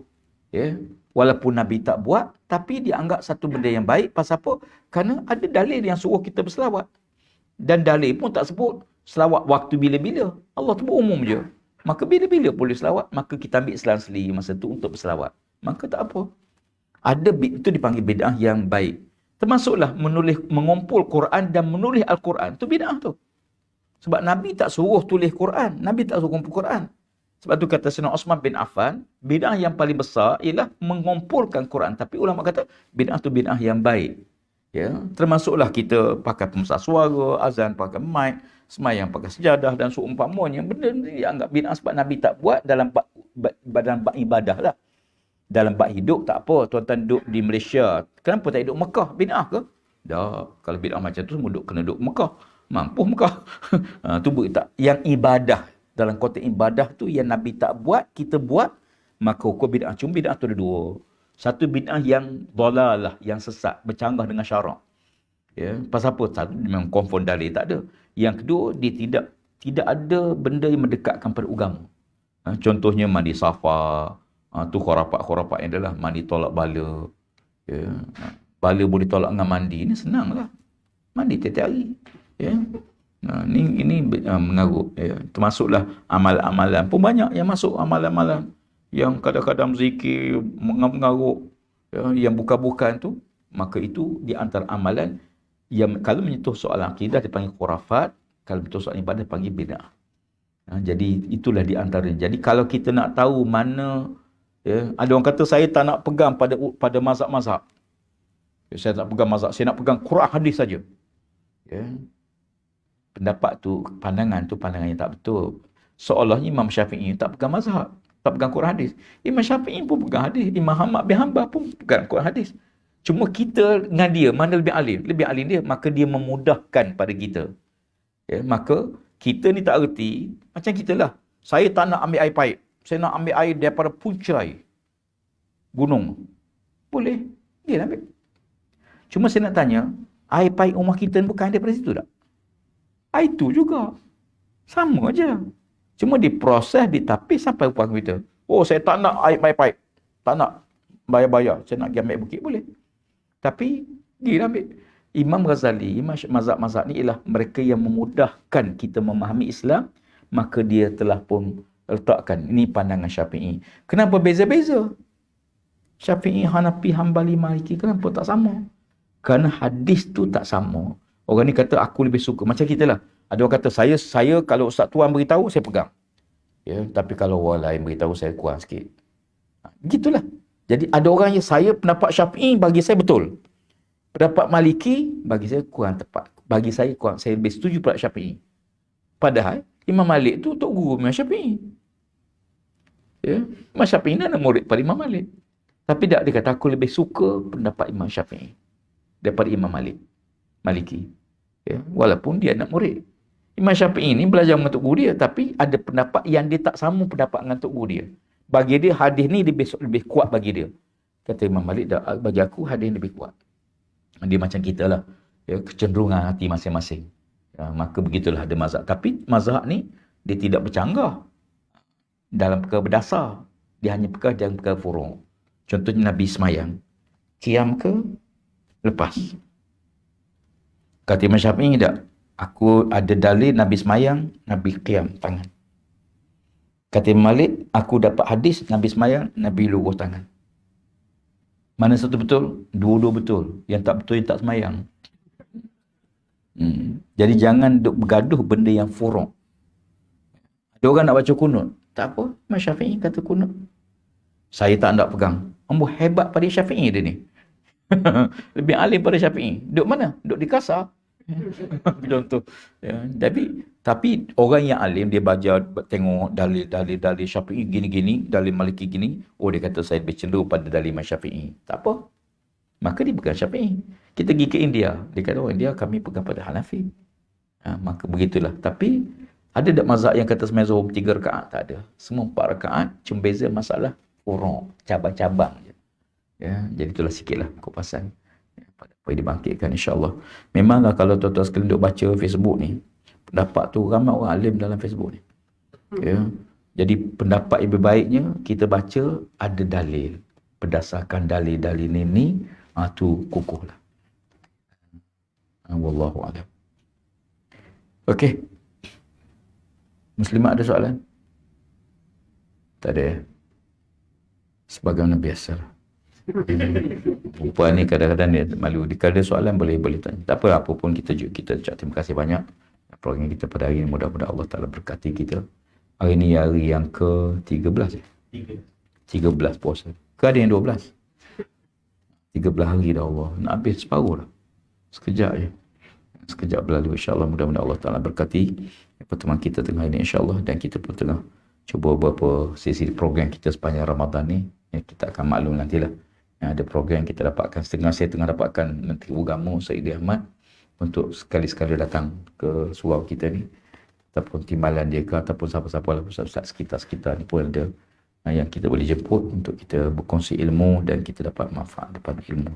Ya, walaupun Nabi tak buat, tapi dia anggap satu benda yang baik. Pasal apa? Kerana ada dalil yang suruh kita berselawat. Dan dalil pun tak sebut Selawat waktu bila-bila. Allah tu berumum je. Maka bila-bila boleh selawat, maka kita ambil selang-seli masa tu untuk berselawat. Maka tak apa. Itu dipanggil bid'ah yang baik. Termasuklah mengumpul Quran dan menulis Al-Quran. Itu bid'ah tu. Sebab Nabi tak suruh tulis Quran. Nabi tak suruh kumpul Quran. Sebab tu kata Sayyidina Osman bin Affan, bid'ah yang paling besar ialah mengumpulkan Quran. Tapi ulama kata, bid'ah tu bid'ah yang baik. Ya, termasuklah kita pakai pembesar suara, azan pakai mic, semayang pakai sejadah dan seumpamanya. Benda ni dianggap bid'ah sebab Nabi tak buat dalam bab ibadah lah. Dalam bab hidup tak apa. Tuan-tuan duduk di Malaysia, kenapa tak duduk Mekah? Bid'ah ke? Tak. Kalau bid'ah macam tu semua kena duduk Mekah. Mampu Mekah. Tu tak. Yang ibadah, dalam konteks ibadah tu yang Nabi tak buat, kita buat, maka hukum bid'ah. Cuma bid'ah tu ada dua. Satu bid'ah yang dalalah, yang sesat, bercanggah dengan syarak. Ya, pasal apa? Satu memang confirm dalil tak ada. Yang kedua, dia tidak ada benda yang mendekatkan pada agama. Contohnya mandi safa, tu khurafat yang adalah mandi tolak bala. Ya. Bala boleh tolak dengan mandi, ini senanglah. Mandi tiap-tiap hari. Ya. Ini mengarut. Ya. Termasuklah amalan-amalan pun banyak yang masuk, amalan-amalan yang kadang-kadang zikir mengarut, ya, yang bukan-bukan tu, maka itu di antara amalan yang kalau menyentuh soalan akidah dipanggil khurafat, kalau menyentuh soalan ibadah dipanggil bid'ah. Jadi itulah di antaranya. Jadi kalau kita nak tahu mana, ya, ada orang kata saya tak nak pegang pada mazhab-mazhab. Ya, saya tak pegang mazhab, saya nak pegang Quran hadis saja. Ya. Pendapat tu, pandangan yang tak betul. Seolah-olah Imam Syafi'i tak pegang mazhab, tak pegang Quran hadis. Imam Syafi'i pun pegang hadis, Imam Ahmad bin Hanbal pun pegang Quran hadis. Cuma kita dengan dia, mana lebih alim? Lebih alim dia, maka dia memudahkan pada kita. Ya, maka kita ni tak erti, macam kita lah. Saya tak nak ambil air paip. Saya nak ambil air daripada punca air gunung. Boleh, dia nak ambil. Cuma saya nak tanya, air paip rumah kita ni bukan daripada situ tak? Air tu juga. Sama aja. Cuma diproses, ditapis sampai rumah kita. Oh, saya tak nak air paip. Tak nak bayar-bayar. Saya nak pergi ambil bukit, boleh. Tapi, dia ambil. Imam Ghazali, mazhab-mazhab ni ialah mereka yang memudahkan kita memahami Islam, maka dia telah pun letakkan. Ini pandangan Syafi'i. Kenapa beza-beza? Syafi'i, Hanafi, Hanbali, Maliki, kenapa tak sama? Kerana hadis tu tak sama. Orang ni kata aku lebih suka. Macam kita lah. Ada orang kata saya kalau Ustaz Tuan beritahu, saya pegang. Ya, tapi kalau orang lain beritahu, saya kurang sikit. Gitulah. Jadi ada orang yang saya pendapat Syafi'i bagi saya betul. Pendapat Maliki bagi saya kurang tepat. Bagi saya kurang. Saya lebih setuju pada Syafi'i. Padahal Imam Malik tu untuk guru Imam Syafi'i. Ya, Imam Syafi'i ni ada murid pada Imam Malik. Tapi dia kata aku lebih suka pendapat Imam Syafi'i daripada Imam Maliki. Ya, walaupun dia anak murid. Imam Syafi'i ni belajar dengan tok guru dia, tapi ada pendapat yang dia tak sama pendapat dengan tok guru dia. Bagi dia hadis ni lebih kuat bagi dia. Kata Imam Malik, bagi aku hadis ni lebih kuat. Dia macam kita lah. Ya, kecenderungan hati masing-masing. Ya, maka begitulah ada mazhab. Tapi mazhab ni dia tidak bercanggah dalam perkara berdasar. Dia hanya dalam perkara furu'. Contohnya Nabi semayang. Qiyam ke? Lepas. Kata Imam Syafi'i tak? Aku ada dalil Nabi semayang, Nabi qiyam tangan. Kata Imam Malik, aku dapat hadis Nabi semayang, Nabi luruh tangan. Mana satu betul? Dua-dua betul. Yang tak betul, yang tak semayang. Jadi jangan bergaduh benda yang furu'. Ada orang nak baca kunut. Tak apa, Imam Syafi'i kata kunut. Saya tak nak pegang. Ambo hebat pada Syafi'i dia ni. Lebih alim pada Syafi'i. Duduk mana? Duduk di kasar. Contoh. Ya, tapi orang yang alim, dia baca, tengok dalil Syafi'i gini-gini, dalil Maliki gini. Oh, dia kata saya lebih cenderung pada dalil Imam Syafi'i. Tak apa. Maka dia pegang Syafi'i. Kita pergi ke India. Dia kata, oh India kami pegang pada Hanafi. Maka begitulah. Tapi, ada tak mazhab yang kata sembahyang Zuhur 3 rakaat? Tak ada. Semua 4 rakaat. Cuma beza masalah furu', cabang-cabang je. Ya, jadi itulah sikitlah kupasan. Apa yang dibangkitkan insya-Allah. Memanglah kalau tuan-tuan sekalian duk baca Facebook ni, pendapat tu ramai orang alim dalam Facebook ni. Ya. Jadi pendapat yang lebih baiknya kita baca ada dalil. Berdasarkan dalil-dalil ni tu kukuhlah. Wallahu a'lam. Okey. Muslimat ada soalan? Tak ada ya? Sebagaimana biasa. Perempuan ni kadang-kadang dia malu. Kalau ada soalan boleh tanya. Tak apa, apa pun kita ucap terima kasih banyak. Program kita pada hari ini mudah-mudahan Allah Ta'ala berkati kita. Hari ini hari yang ke-13 ya? 13 puasa. Ke ada yang 12? 13 hari dah Allah. Nak habis separuh dah. Sekejap je. Sekejap berlalu. InsyaAllah mudah-mudahan Allah Ta'ala berkati pertemuan kita tengah ini insyaAllah. Dan kita pun tengah cuba beberapa sesi program kita sepanjang Ramadan ni. Kita akan maklum nantilah. Ada program kita dapatkan. Saya tengah dapatkan Menteri Agama Saidi Ahmad untuk sekali-sekali datang ke surau kita ni. Ataupun timbalan dia ke ataupun siapa-siapa lah ustaz sekitar-sekitar ni pun ada yang kita boleh jemput untuk kita berkongsi ilmu dan kita dapat manfaat daripada ilmu.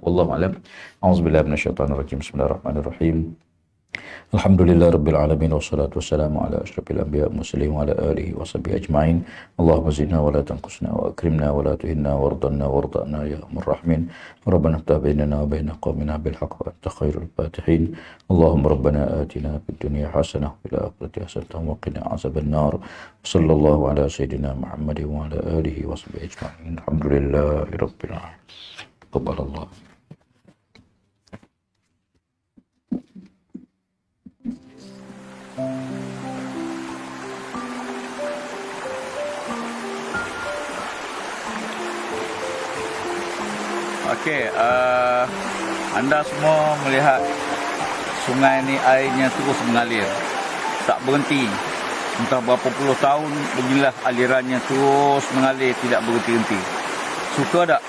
Wallahu a'lam. Auzubillahi minasyaitonirrajim. Bismillahirrahmanirrahim. Alhamdulillah Rabbil Alamin. Wassalatu wassalamu ala ashrafil anbiya mursalin wa ala alihi wa sahbihi ajma'in. Allahumma zidna wa la tanqusna wa akrimna wa la tuhinna wardanna wardana ya arhamar rahimin. Rabbana iftah bainana wa baina qaumina bil haqq wa anta khairul fatihin. Allahumma rabbana atina fid dunya hasanah wa fil akhirati hasanah wa qina azaban nar. Sallallahu ala sayyidina Muhammadin wa ala alihi wa sahbihi ajma'in. Alhamdulillahi rabbil alamin. Taqabbalallah. Okey, anda semua melihat sungai ni airnya terus mengalir. Tak berhenti. Entah berapa puluh tahun, beginilah alirannya terus mengalir, tidak berhenti-henti. Suka tak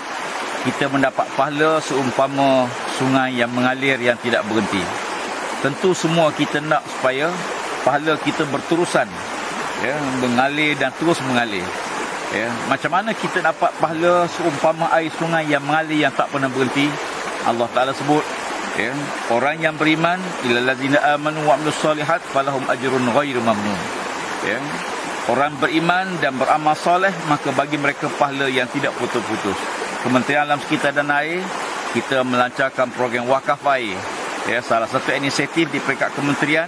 kita mendapat pahala seumpama sungai yang mengalir yang tidak berhenti? Tentu semua kita nak supaya pahala kita berterusan, ya, mengalir dan terus mengalir. Ya, macam mana kita dapat pahala seumpama air sungai yang mengalir yang tak pernah berhenti? Allah Ta'ala sebut, ya, orang yang beriman, illal ladzina amanu wa amilus solihat falahum ajrun ghairu mamnun. Ya, orang beriman dan beramal soleh, maka bagi mereka pahala yang tidak putus-putus. Kementerian Alam Sekitar dan Air, kita melancarkan program wakaf air. Ya, salah satu inisiatif di peringkat kementerian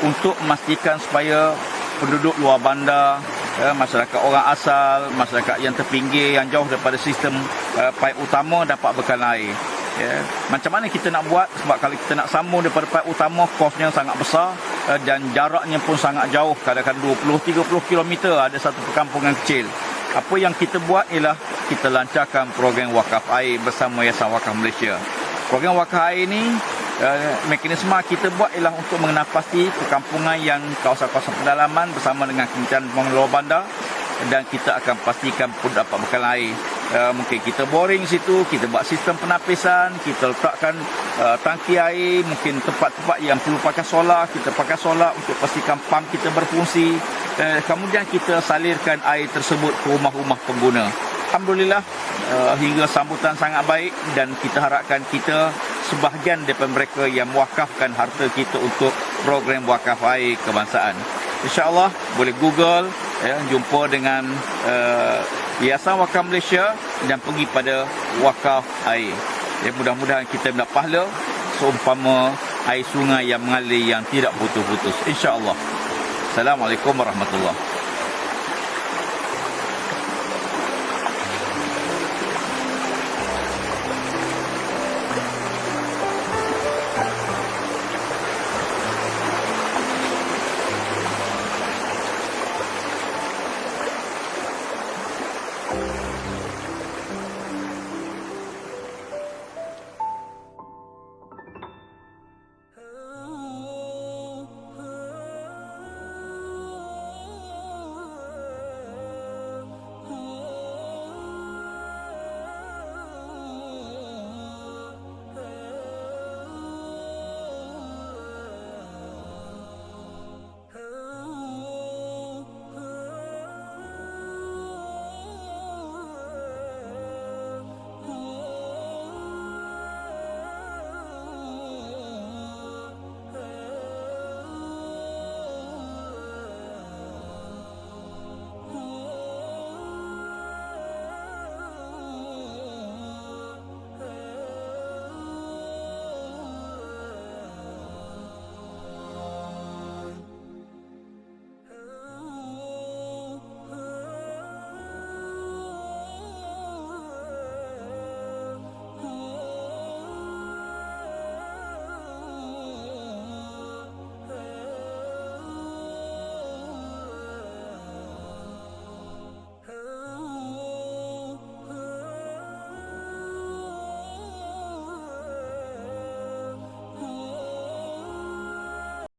untuk memastikan supaya penduduk luar bandar, masyarakat orang asal, masyarakat yang terpinggir, yang jauh daripada sistem paip utama dapat bekalan air. Ya. Macam mana kita nak buat? Sebab kalau kita nak sambung daripada paip utama, kosnya sangat besar dan jaraknya pun sangat jauh, kadang-kadang 20-30 km ada satu perkampungan kecil. Apa yang kita buat ialah kita lancarkan program wakaf air bersama Yayasan Wakaf Malaysia. Program wakaf air ni, mekanisme kita buat ialah untuk mengenal pasti perkampungan yang kawasan-kawasan pedalaman bersama dengan Kementerian Pengelola Bandar, dan kita akan pastikan pun dapat bekalan air. Mungkin kita boring situ, kita buat sistem penapisan, kita letakkan tangki air, mungkin tempat-tempat yang perlu pakai solar, kita pakai solar untuk pastikan pump kita berfungsi. Kemudian kita salirkan air tersebut ke rumah-rumah pengguna. Alhamdulillah, hingga sambutan sangat baik, dan kita harapkan kita sebahagian daripada mereka yang mewakafkan harta kita untuk program wakaf air kebangsaan. InsyaAllah boleh Google, ya, jumpa dengan Yayasan Wakaf Malaysia dan pergi pada wakaf air. Ya, mudah-mudahan kita mendapat pahala seumpama air sungai yang mengalir yang tidak putus-putus. InsyaAllah. Assalamualaikum warahmatullahi wabarakatuh.